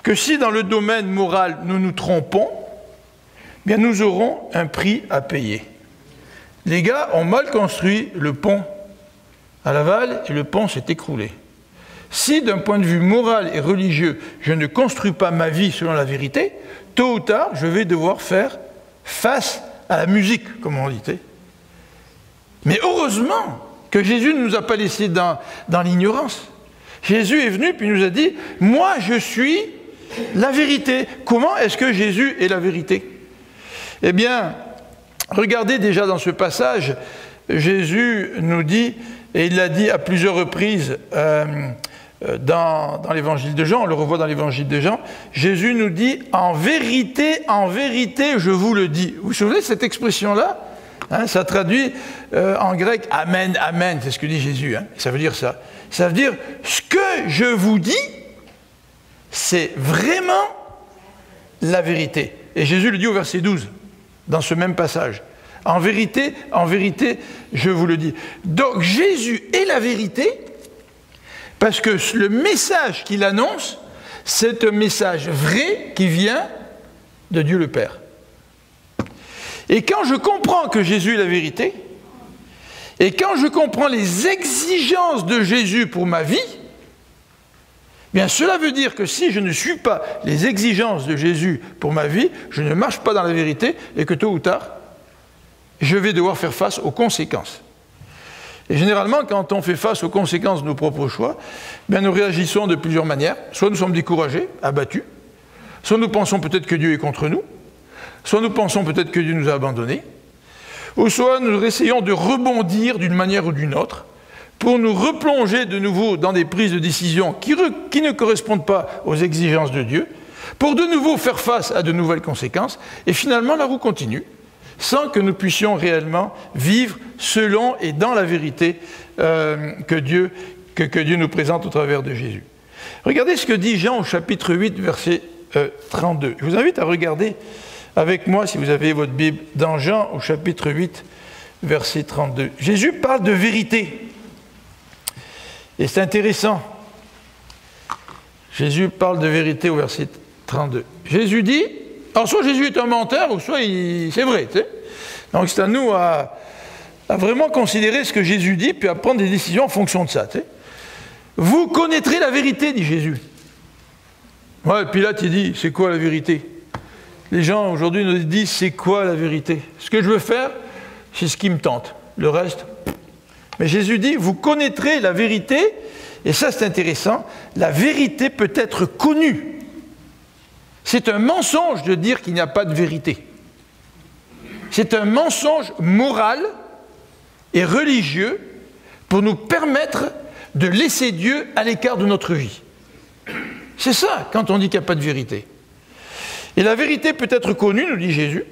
[SPEAKER 1] que si dans le domaine moral nous nous trompons, bien nous aurons un prix à payer. Les gars ont mal construit le pont à Laval et le pont s'est écroulé. Si d'un point de vue moral et religieux, je ne construis pas ma vie selon la vérité, tôt ou tard, je vais devoir faire face à la musique, comme on dit. Mais heureusement que Jésus ne nous a pas laissés dans l'ignorance. Jésus est venu puis nous a dit « Moi, je suis la vérité ». Comment est-ce que Jésus est la vérité? Eh bien, regardez déjà dans ce passage, Jésus nous dit, et il l'a dit à plusieurs reprises dans l'évangile de Jean, on le revoit dans l'évangile de Jean, Jésus nous dit « En vérité, je vous le dis ». Vous vous souvenez de cette expression-là? Hein, ça traduit en grec « Amen, Amen », c'est ce que dit Jésus, hein, ça veut dire ça. Ça veut dire « Ce que je vous dis, c'est vraiment la vérité ». Et Jésus le dit au verset 12, dans ce même passage. En vérité, je vous le dis. Donc Jésus est la vérité, parce que le message qu'il annonce, c'est un message vrai qui vient de Dieu le Père. Et quand je comprends que Jésus est la vérité, et quand je comprends les exigences de Jésus pour ma vie, bien cela veut dire que si je ne suis pas les exigences de Jésus pour ma vie, je ne marche pas dans la vérité, et que tôt ou tard, je vais devoir faire face aux conséquences. Et généralement, quand on fait face aux conséquences de nos propres choix, bien nous réagissons de plusieurs manières. Soit nous sommes découragés, abattus, soit nous pensons peut-être que Dieu est contre nous, soit nous pensons peut-être que Dieu nous a abandonnés, ou soit nous essayons de rebondir d'une manière ou d'une autre pour nous replonger de nouveau dans des prises de décision qui ne correspondent pas aux exigences de Dieu, pour de nouveau faire face à de nouvelles conséquences, et finalement la roue continue, sans que nous puissions réellement vivre selon et dans la vérité que Dieu nous présente au travers de Jésus. Regardez ce que dit Jean au chapitre 8, verset 32. Je vous invite à regarder avec moi, si vous avez votre Bible, dans Jean au chapitre 8, verset 32. Jésus parle de vérité. Et c'est intéressant. Jésus parle de vérité au verset 32. Jésus dit, alors soit Jésus est un menteur, ou soit c'est vrai. Tu sais. Donc c'est à nous à vraiment considérer ce que Jésus dit, puis à prendre des décisions en fonction de ça. Tu sais. Vous connaîtrez la vérité, dit Jésus. Ouais, Pilate, il dit, c'est quoi la vérité? Les gens aujourd'hui nous disent, c'est quoi la vérité? Ce que je veux faire, c'est ce qui me tente. Le reste... Mais Jésus dit, vous connaîtrez la vérité, et ça c'est intéressant, la vérité peut être connue. C'est un mensonge de dire qu'il n'y a pas de vérité. C'est un mensonge moral et religieux pour nous permettre de laisser Dieu à l'écart de notre vie. C'est ça quand on dit qu'il n'y a pas de vérité. Et la vérité peut être connue, nous dit Jésus,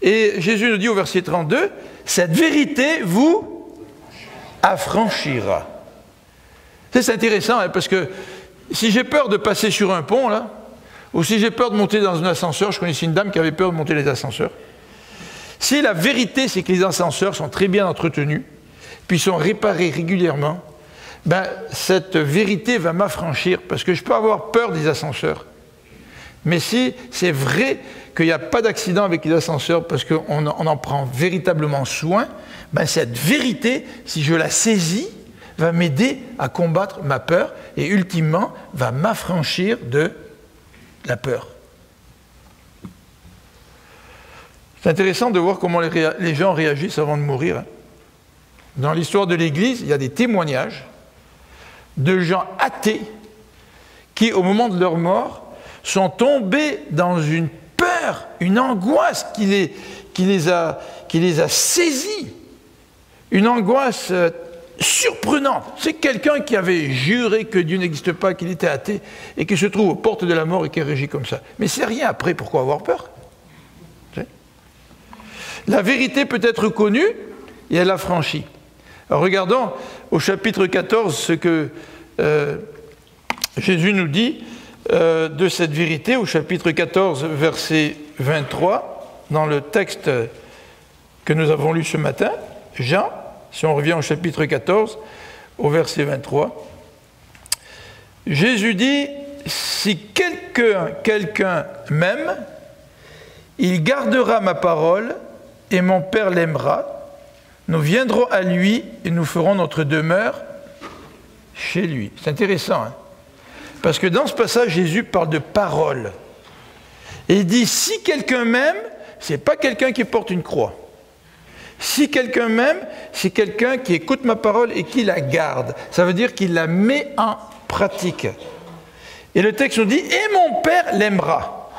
[SPEAKER 1] et Jésus nous dit au verset 32, cette vérité vous affranchira. C'est intéressant, hein, parce que si j'ai peur de passer sur un pont, là, ou si j'ai peur de monter dans un ascenseur, je connaissais une dame qui avait peur de monter les ascenseurs, si la vérité c'est que les ascenseurs sont très bien entretenus, puis sont réparés régulièrement, ben, cette vérité va m'affranchir, parce que je peux avoir peur des ascenseurs. Mais si c'est vrai qu'il n'y a pas d'accident avec les ascenseurs, parce qu'on en prend véritablement soin, ben cette vérité, si je la saisis, va m'aider à combattre ma peur et ultimement va m'affranchir de la peur. C'est intéressant de voir comment les gens réagissent avant de mourir. Dans l'histoire de l'Église, il y a des témoignages de gens athées qui, au moment de leur mort, sont tombés dans une peur, une angoisse qui les a saisis. Une angoisse surprenante. C'est quelqu'un qui avait juré que Dieu n'existe pas, qu'il était athée, et qui se trouve aux portes de la mort et qui réagit comme ça. Mais c'est rien après, pourquoi avoir peur? La vérité peut être connue, et elle l'a franchie. Alors regardons au chapitre 14 ce que Jésus nous dit de cette vérité, au chapitre 14, verset 23, dans le texte que nous avons lu ce matin, Jean, si on revient au chapitre 14, au verset 23, Jésus dit, « Si quelqu'un m'aime, il gardera ma parole, et mon Père l'aimera. Nous viendrons à lui et nous ferons notre demeure chez lui. » C'est intéressant, hein? Parce que dans ce passage, Jésus parle de parole. Et il dit, si quelqu'un m'aime, ce n'est pas quelqu'un qui porte une croix. Si quelqu'un m'aime, c'est quelqu'un qui écoute ma parole et qui la garde. Ça veut dire qu'il la met en pratique. Et le texte nous dit, et mon Père l'aimera.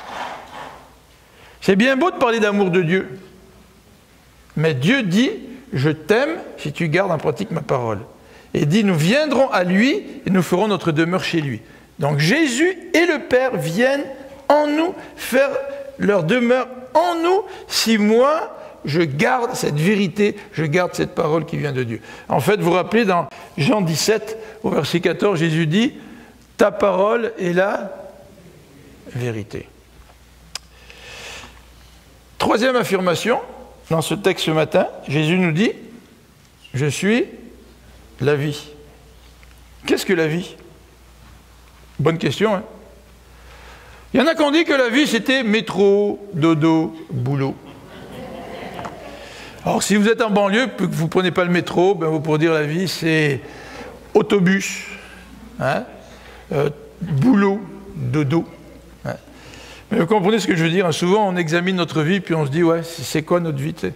[SPEAKER 1] C'est bien beau de parler d'amour de Dieu. Mais Dieu dit, je t'aime si tu gardes en pratique ma parole. Et il dit, nous viendrons à lui et nous ferons notre demeure chez lui. Donc Jésus et le Père viennent en nous faire leur demeure en nous si moi, je garde cette vérité, je garde cette parole qui vient de Dieu. En fait, vous vous rappelez, dans Jean 17, au verset 14, Jésus dit, ta parole est la vérité. Troisième affirmation, dans ce texte ce matin, Jésus nous dit, je suis la vie. Qu'est-ce que la vie? Bonne question, hein? Il y en a qui ont dit que la vie, c'était métro, dodo, boulot. Alors, si vous êtes en banlieue, que vous ne prenez pas le métro, ben vous pourrez dire la vie, c'est autobus, hein, boulot, dodo. Hein. Mais vous comprenez ce que je veux dire, hein? Souvent, on examine notre vie, puis on se dit, ouais, c'est quoi notre vie, t'sais?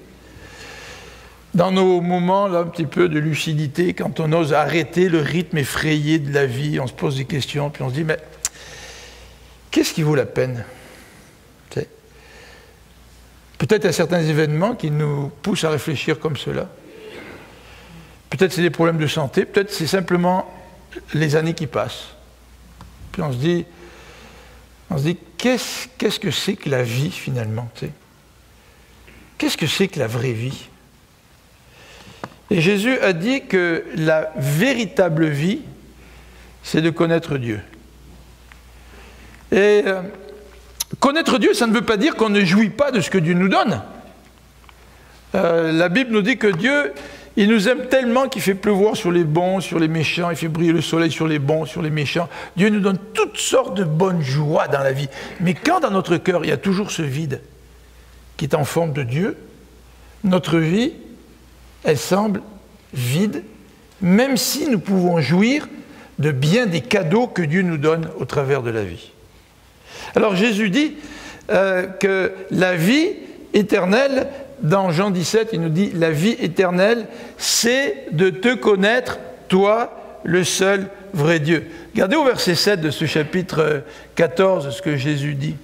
[SPEAKER 1] Dans nos moments, là, un petit peu de lucidité, quand on ose arrêter le rythme effrayé de la vie, on se pose des questions, puis on se dit, mais qu'est-ce qui vaut la peine? T'sais? Peut-être il y a certains événements qui nous poussent à réfléchir comme cela. Peut-être c'est des problèmes de santé, peut-être c'est simplement les années qui passent. Puis on se dit qu'est-ce que c'est que la vie finalement, t'sais? Qu'est-ce que c'est que la vraie vie? Et Jésus a dit que la véritable vie, c'est de connaître Dieu. Et connaître Dieu, ça ne veut pas dire qu'on ne jouit pas de ce que Dieu nous donne. La Bible nous dit que Dieu, il nous aime tellement qu'il fait pleuvoir sur les bons, sur les méchants, il fait briller le soleil sur les bons, sur les méchants. Dieu nous donne toutes sortes de bonnes joies dans la vie. Mais quand dans notre cœur, il y a toujours ce vide qui est en forme de Dieu, notre vie, elle semble vide, même si nous pouvons jouir de bien des cadeaux que Dieu nous donne au travers de la vie. Alors Jésus dit que la vie éternelle, dans Jean 17, il nous dit « La vie éternelle, c'est de te connaître, toi, le seul vrai Dieu. » Regardez au verset 7 de ce chapitre 14, ce que Jésus dit,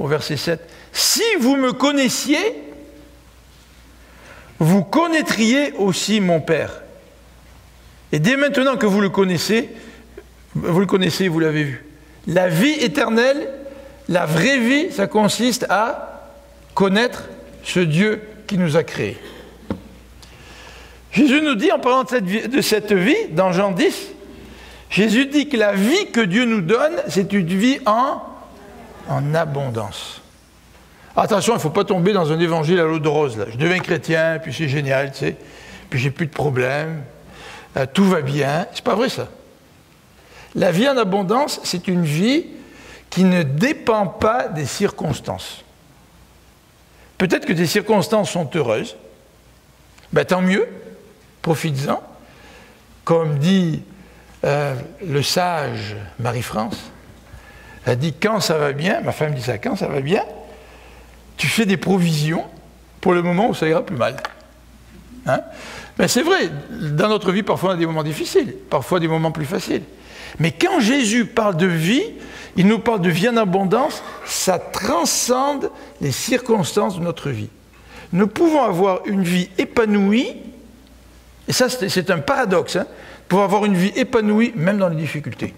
[SPEAKER 1] au verset 7. « Si vous me connaissiez, vous connaîtriez aussi mon Père. » Et dès maintenant que vous le connaissez, vous l'avez vu. La vie éternelle, la vraie vie, ça consiste à connaître ce Dieu qui nous a créés. Jésus nous dit, en parlant de cette vie, dans Jean 10, Jésus dit que la vie que Dieu nous donne, c'est une vie en abondance. Attention, il ne faut pas tomber dans un évangile à l'eau de rose. Là. Je deviens chrétien, puis c'est génial, tu sais, puis j'ai plus de problèmes, tout va bien. C'est pas vrai ça. La vie en abondance, c'est une vie qui ne dépend pas des circonstances. Peut-être que tes circonstances sont heureuses, ben, tant mieux, profites-en. Comme dit le sage Marie-France, elle dit quand ça va bien, ma femme dit ça, quand ça va bien, tu fais des provisions pour le moment où ça ira plus mal. Hein? Ben c'est vrai, dans notre vie, parfois on a des moments difficiles, parfois des moments plus faciles. Mais quand Jésus parle de vie, il nous parle de vie en abondance, ça transcende les circonstances de notre vie. Nous pouvons avoir une vie épanouie, et ça c'est un paradoxe, hein, pour avoir une vie épanouie même dans les difficultés.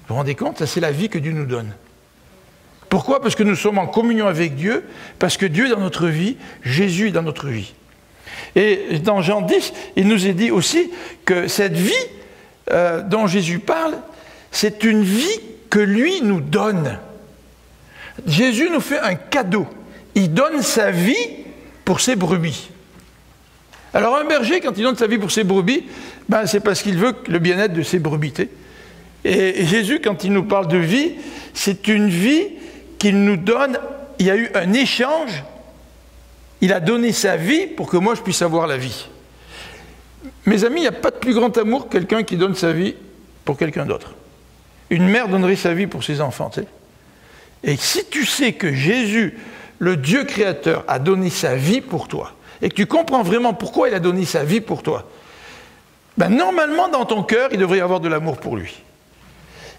[SPEAKER 1] Vous vous rendez compte? Ça c'est la vie que Dieu nous donne. Pourquoi? Parce que nous sommes en communion avec Dieu, parce que Dieu est dans notre vie, Jésus est dans notre vie. Et dans Jean 10, il nous est dit aussi que cette vie dont Jésus parle, c'est une vie que lui nous donne. Jésus nous fait un cadeau. Il donne sa vie pour ses brebis. Alors un berger, quand il donne sa vie pour ses brebis, ben, c'est parce qu'il veut le bien-être de ses brebis. Et Jésus, quand il nous parle de vie, c'est une vie qu'il nous donne. Il y a eu un échange. Il a donné sa vie pour que moi je puisse avoir la vie. Mes amis, il n'y a pas de plus grand amour que quelqu'un qui donne sa vie pour quelqu'un d'autre. Une mère donnerait sa vie pour ses enfants, tu sais. Et si tu sais que Jésus, le Dieu créateur, a donné sa vie pour toi, et que tu comprends vraiment pourquoi il a donné sa vie pour toi, ben normalement dans ton cœur, il devrait y avoir de l'amour pour lui.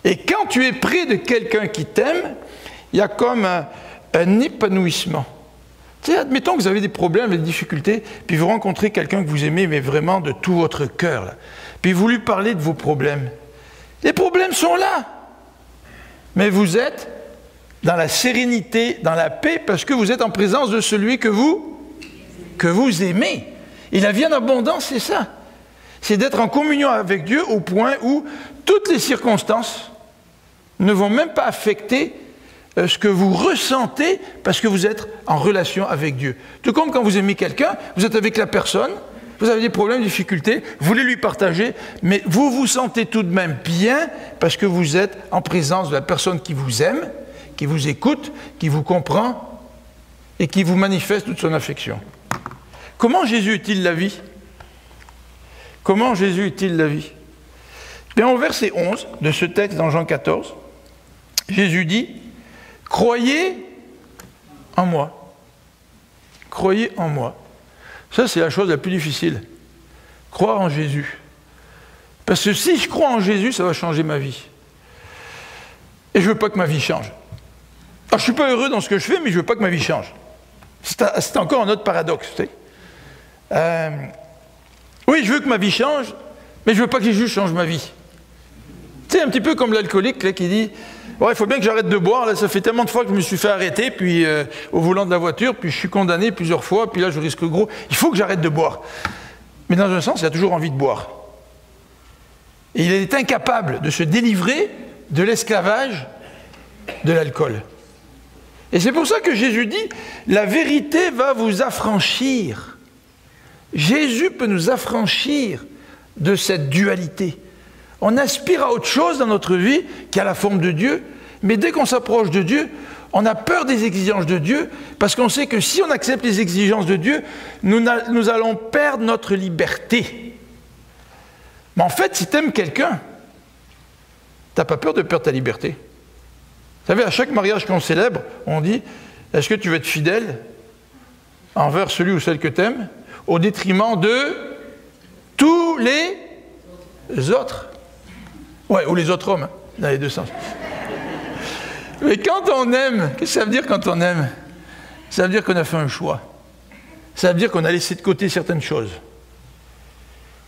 [SPEAKER 1] Et quand tu es près de quelqu'un qui t'aime, il y a comme un épanouissement. Tu sais, admettons que vous avez des problèmes, des difficultés, puis vous rencontrez quelqu'un que vous aimez, mais vraiment de tout votre cœur, là. Puis vous lui parlez de vos problèmes. Les problèmes sont là. Mais vous êtes dans la sérénité, dans la paix, parce que vous êtes en présence de celui que vous aimez. Et la vie en abondance, c'est ça. C'est d'être en communion avec Dieu au point où toutes les circonstances ne vont même pas affecter ce que vous ressentez parce que vous êtes en relation avec Dieu. Tout comme quand vous aimez quelqu'un, vous êtes avec la personne, vous avez des problèmes, des difficultés, vous voulez lui partager, mais vous vous sentez tout de même bien parce que vous êtes en présence de la personne qui vous aime, qui vous écoute, qui vous comprend et qui vous manifeste toute son affection. Comment Jésus est-il la vie? Comment Jésus est-il la vie? Bien, au verset 11 de ce texte dans Jean 14, Jésus dit « Croyez en moi. Croyez en moi. » Ça, c'est la chose la plus difficile. Croire en Jésus. Parce que si je crois en Jésus, ça va changer ma vie. Et je ne veux pas que ma vie change. Alors, je ne suis pas heureux dans ce que je fais, mais je ne veux pas que ma vie change. C'est encore un autre paradoxe. Tu sais. Oui, je veux que ma vie change, mais je ne veux pas que Jésus change ma vie. Tu sais, un petit peu comme l'alcoolique là, qui dit « Ouais, il faut bien que j'arrête de boire, là, ça fait tellement de fois que je me suis fait arrêter puis, au volant de la voiture, puis je suis condamné plusieurs fois, puis là je risque gros, il faut que j'arrête de boire. » Mais dans un sens, il a toujours envie de boire. Et il est incapable de se délivrer de l'esclavage de l'alcool. Et c'est pour ça que Jésus dit « La vérité va vous affranchir. » Jésus peut nous affranchir de cette dualité. On aspire à autre chose dans notre vie qui a la forme de Dieu, mais dès qu'on s'approche de Dieu, on a peur des exigences de Dieu, parce qu'on sait que si on accepte les exigences de Dieu, nous allons perdre notre liberté. Mais en fait, si tu aimes quelqu'un, tu n'as pas peur de perdre ta liberté. Vous savez, à chaque mariage qu'on célèbre, on dit « Est-ce que tu veux être fidèle envers celui ou celle que tu aimes, au détriment de tous les autres ?» Ouais, ou les autres hommes, hein, dans les deux sens. Mais quand on aime, qu'est-ce que ça veut dire quand on aime? Ça veut dire qu'on a fait un choix. Ça veut dire qu'on a laissé de côté certaines choses.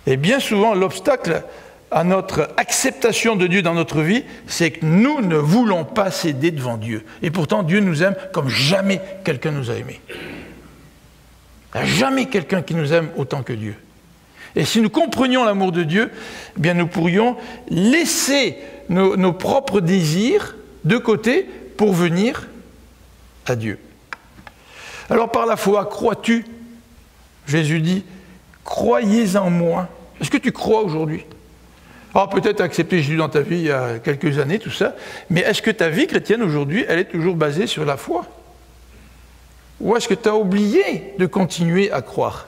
[SPEAKER 1] Et bien souvent, l'obstacle à notre acceptation de Dieu dans notre vie, c'est que nous ne voulons pas céder devant Dieu. Et pourtant, Dieu nous aime comme jamais quelqu'un nous a aimés. Il n'y a jamais quelqu'un qui nous aime autant que Dieu. Et si nous comprenions l'amour de Dieu, eh bien nous pourrions laisser nos propres désirs de côté pour venir à Dieu. Alors par la foi, crois-tu? Jésus dit, croyez en moi. Est-ce que tu crois aujourd'hui? Alors peut-être accepter Jésus dans ta vie il y a quelques années, tout ça, mais est-ce que ta vie chrétienne aujourd'hui, elle est toujours basée sur la foi? Ou est-ce que tu as oublié de continuer à croire?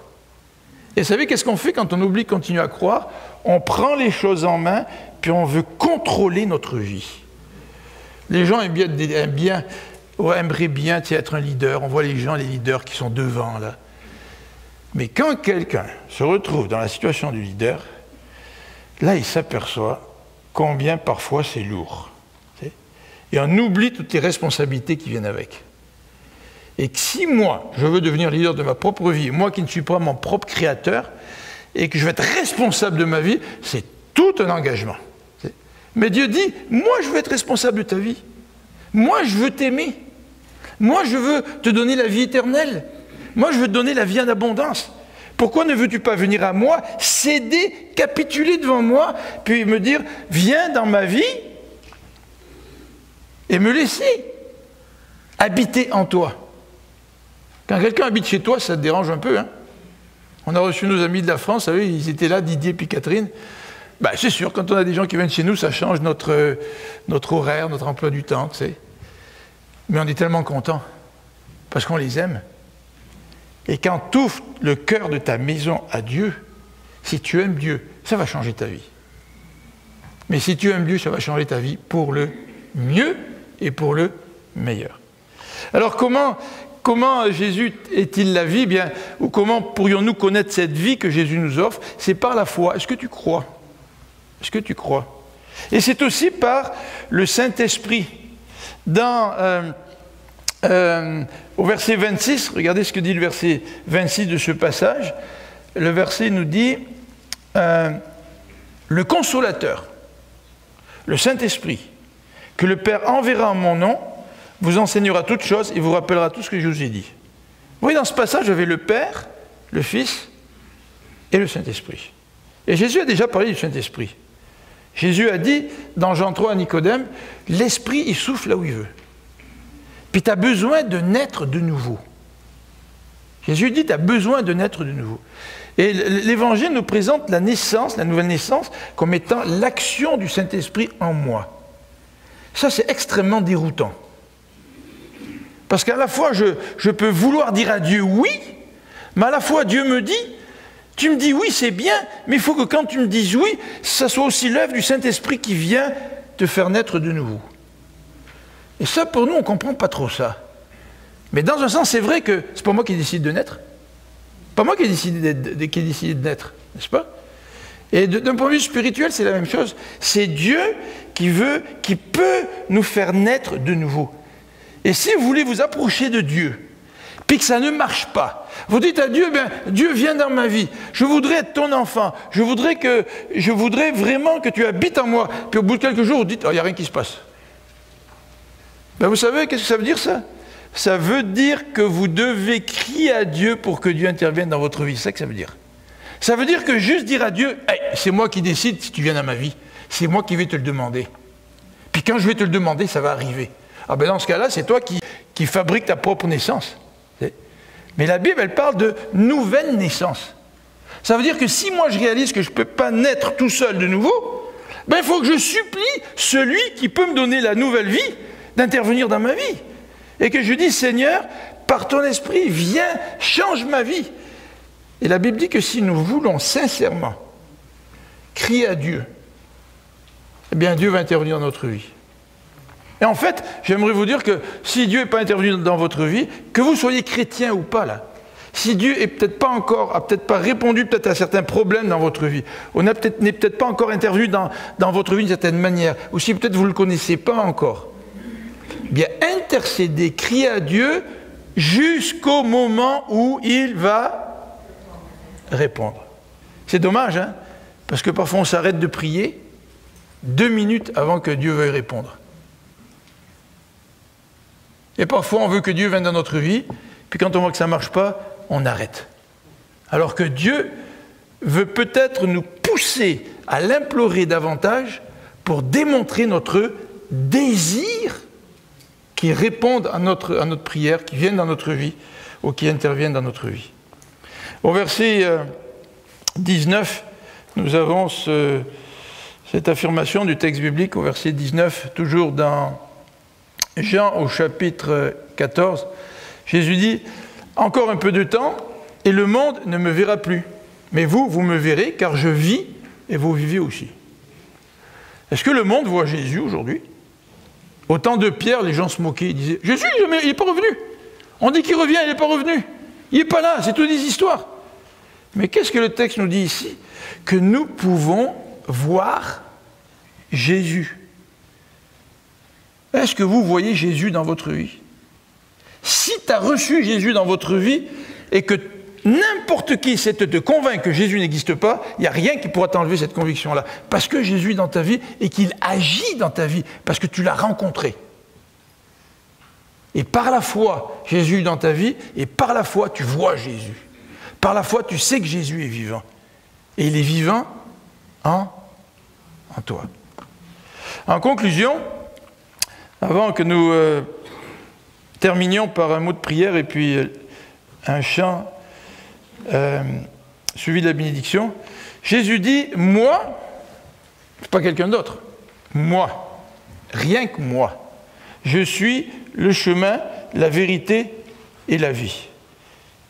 [SPEAKER 1] Et vous savez, qu'est-ce qu'on fait quand on oublie de continuer à croire? On prend les choses en main, puis on veut contrôler notre vie. Les gens aimeraient bien être un leader. On voit les leaders qui sont devant, là. Mais quand quelqu'un se retrouve dans la situation du leader, là, il s'aperçoit combien parfois c'est lourd. Et on oublie toutes les responsabilités qui viennent avec. Et que si moi, je veux devenir leader de ma propre vie, moi qui ne suis pas mon propre créateur, et que je vais être responsable de ma vie, c'est tout un engagement. Mais Dieu dit, moi je veux être responsable de ta vie. Moi je veux t'aimer. Moi je veux te donner la vie éternelle. Moi je veux te donner la vie en abondance. Pourquoi ne veux-tu pas venir à moi, céder, capituler devant moi, puis me dire, viens dans ma vie et me laisser habiter en toi. Quand quelqu'un habite chez toi, ça te dérange un peu. Hein? On a reçu nos amis de la France, vous savez, ils étaient là, Didier et Catherine. Ben, c'est sûr, quand on a des gens qui viennent chez nous, ça change notre horaire, notre emploi du temps, tu sais. Mais on est tellement contents, parce qu'on les aime. Et quand tu ouvres le cœur de ta maison à Dieu, si tu aimes Dieu, ça va changer ta vie. Mais si tu aimes Dieu, ça va changer ta vie pour le mieux et pour le meilleur. Alors comment Jésus est-il la vie, bien, ou comment pourrions-nous connaître cette vie que Jésus nous offre? C'est par la foi. Est-ce que tu crois? Est-ce que tu crois? Et c'est aussi par le Saint-Esprit. Au verset 26, regardez ce que dit le verset 26 de ce passage. Le verset nous dit le Consolateur, le Saint-Esprit, que le Père enverra en mon nom, vous enseignera toutes choses et vous rappellera tout ce que je vous ai dit. Vous voyez, dans ce passage, il y avait le Père, le Fils et le Saint-Esprit. Et Jésus a déjà parlé du Saint-Esprit. Jésus a dit, dans Jean 3 à Nicodème, l'Esprit, il souffle là où il veut. Puis tu as besoin de naître de nouveau. Jésus dit, tu as besoin de naître de nouveau. Et l'Évangile nous présente la naissance, la nouvelle naissance, comme étant l'action du Saint-Esprit en moi. Ça, c'est extrêmement déroutant. Parce qu'à la fois, je peux vouloir dire à Dieu oui, mais à la fois, Dieu me dit, tu me dis oui, c'est bien, mais il faut que quand tu me dises oui, ça soit aussi l'œuvre du Saint-Esprit qui vient te faire naître de nouveau. Et ça, pour nous, on ne comprend pas trop ça. Mais dans un sens, c'est vrai que c'est pas moi qui décide de naître. Pas moi qui ai décidé de naître, n'est-ce pas? Et d'un point de vue spirituel, c'est la même chose. C'est Dieu qui peut nous faire naître de nouveau. Et si vous voulez vous approcher de Dieu, puis que ça ne marche pas, vous dites à Dieu, bien, Dieu vient dans ma vie, je voudrais être ton enfant, je voudrais vraiment que tu habites en moi. Puis au bout de quelques jours, vous dites, oh, il n'y a rien qui se passe. Ben, vous savez, qu'est-ce que ça veut dire ça? Ça veut dire que vous devez crier à Dieu pour que Dieu intervienne dans votre vie. C'est ça que ça veut dire. Ça veut dire que juste dire à Dieu, hey, c'est moi qui décide si tu viens dans ma vie. C'est moi qui vais te le demander. Puis quand je vais te le demander, ça va arriver. Ah ben dans ce cas-là, c'est toi qui fabrique ta propre naissance. Mais la Bible, elle parle de nouvelle naissance. Ça veut dire que si moi je réalise que je ne peux pas naître tout seul de nouveau, ben il faut que je supplie celui qui peut me donner la nouvelle vie d'intervenir dans ma vie. Et que je dis, Seigneur, par ton esprit, viens, change ma vie. Et la Bible dit que si nous voulons sincèrement crier à Dieu, eh bien Dieu va intervenir dans notre vie. Et en fait, j'aimerais vous dire que si Dieu n'est pas intervenu dans votre vie, que vous soyez chrétien ou pas là, si Dieu a peut-être pas répondu peut-être à certains problèmes dans votre vie, n'est peut-être pas encore intervenu dans votre vie d'une certaine manière, ou si peut-être vous ne le connaissez pas encore, bien intercédez, criez à Dieu jusqu'au moment où il va répondre. C'est dommage, hein, parce que parfois on s'arrête de prier 2 minutes avant que Dieu veuille répondre. Et parfois, on veut que Dieu vienne dans notre vie, puis quand on voit que ça ne marche pas, on arrête. Alors que Dieu veut peut-être nous pousser à l'implorer davantage pour démontrer notre désir qu'il réponde à notre prière, qu'il vienne dans notre vie, ou qu'il intervienne dans notre vie. Au verset 19, nous avons cette affirmation du texte biblique, au verset 19, toujours dans Jean au chapitre 14, Jésus dit « Encore un peu de temps, et le monde ne me verra plus. Mais vous, vous me verrez, car je vis, et vous vivez aussi. » Est-ce que le monde voit Jésus aujourd'hui? Au temps de Pierre, les gens se moquaient, ils disaient « Jésus, il n'est pas revenu. On dit qu'il revient, il n'est pas revenu. Il n'est pas là, c'est toutes des histoires. » Mais qu'est-ce que le texte nous dit ici? Que nous pouvons voir Jésus. Est-ce que vous voyez Jésus dans votre vie? Si tu as reçu Jésus dans votre vie et que n'importe qui essaie de te convaincre que Jésus n'existe pas, il n'y a rien qui pourra t'enlever cette conviction-là. Parce que Jésus est dans ta vie et qu'il agit dans ta vie, parce que tu l'as rencontré. Et par la foi, Jésus est dans ta vie, et par la foi, tu vois Jésus. Par la foi, tu sais que Jésus est vivant. Et il est vivant en toi. En conclusion, avant que nous terminions par un mot de prière et puis un chant suivi de la bénédiction, Jésus dit, moi, pas quelqu'un d'autre, moi, rien que moi, je suis le chemin, la vérité et la vie.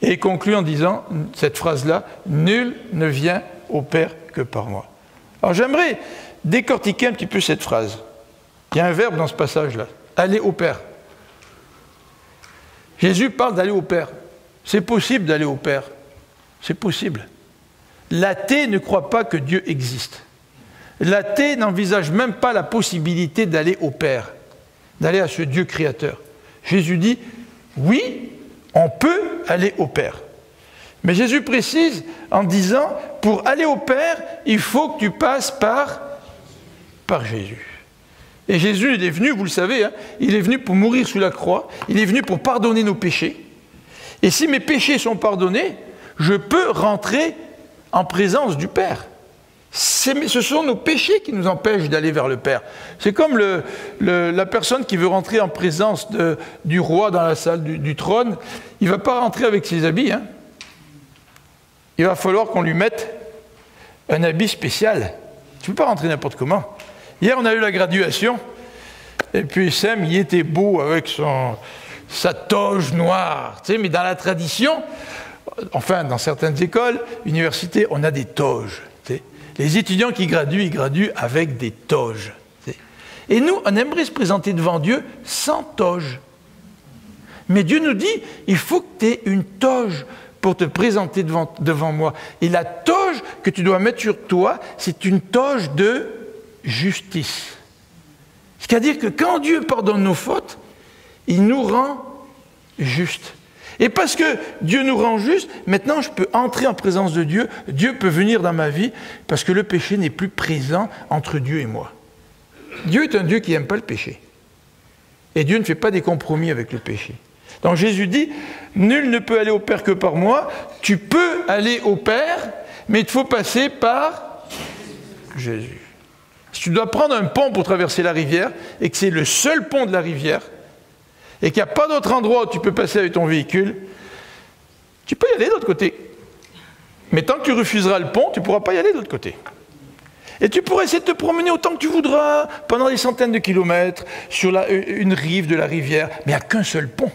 [SPEAKER 1] Et il conclut en disant cette phrase-là, nul ne vient au Père que par moi. Alors j'aimerais décortiquer un petit peu cette phrase. Il y a un verbe dans ce passage-là, aller au Père. Jésus parle d'aller au Père. C'est possible d'aller au Père. C'est possible. L'athée ne croit pas que Dieu existe. L'athée n'envisage même pas la possibilité d'aller au Père, d'aller à ce Dieu créateur. Jésus dit, oui, on peut aller au Père. Mais Jésus précise en disant, pour aller au Père, il faut que tu passes par Jésus. Et Jésus, il est venu, vous le savez, hein, il est venu pour mourir sous la croix, il est venu pour pardonner nos péchés. Et si mes péchés sont pardonnés, je peux rentrer en présence du Père. Ce sont nos péchés qui nous empêchent d'aller vers le Père. C'est comme la personne qui veut rentrer en présence du roi dans la salle du trône. Il ne va pas rentrer avec ses habits. Hein. Il va falloir qu'on lui mette un habit spécial. Tu ne peux pas rentrer n'importe comment. Hier, on a eu la graduation. Et puis Sam, il était beau avec sa toge noire. Tu sais, mais dans la tradition, enfin, dans certaines écoles, universités, on a des toges. Tu sais. Les étudiants qui graduent, ils graduent avec des toges. Tu sais. Et nous, on aimerait se présenter devant Dieu sans toge. Mais Dieu nous dit, il faut que tu aies une toge pour te présenter devant moi. Et la toge que tu dois mettre sur toi, c'est une toge de justice. C'est-à-dire que quand Dieu pardonne nos fautes, il nous rend justes. Et parce que Dieu nous rend justes, maintenant je peux entrer en présence de Dieu, Dieu peut venir dans ma vie, parce que le péché n'est plus présent entre Dieu et moi. Dieu est un Dieu qui n'aime pas le péché. Et Dieu ne fait pas des compromis avec le péché. Donc Jésus dit, nul ne peut aller au Père que par moi, tu peux aller au Père, mais il te faut passer par Jésus. Si tu dois prendre un pont pour traverser la rivière, et que c'est le seul pont de la rivière, et qu'il n'y a pas d'autre endroit où tu peux passer avec ton véhicule, tu peux y aller de l'autre côté. Mais tant que tu refuseras le pont, tu ne pourras pas y aller de l'autre côté. Et tu pourras essayer de te promener autant que tu voudras, pendant des centaines de kilomètres, sur une rive de la rivière, mais il n'y a qu'un seul pont.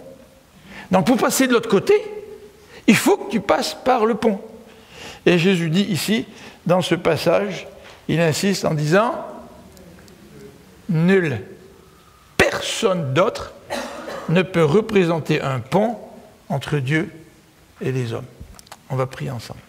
[SPEAKER 1] Donc pour passer de l'autre côté, il faut que tu passes par le pont. Et Jésus dit ici, dans ce passage, il insiste en disant, nul, personne d'autre ne peut représenter un pont entre Dieu et les hommes. On va prier ensemble.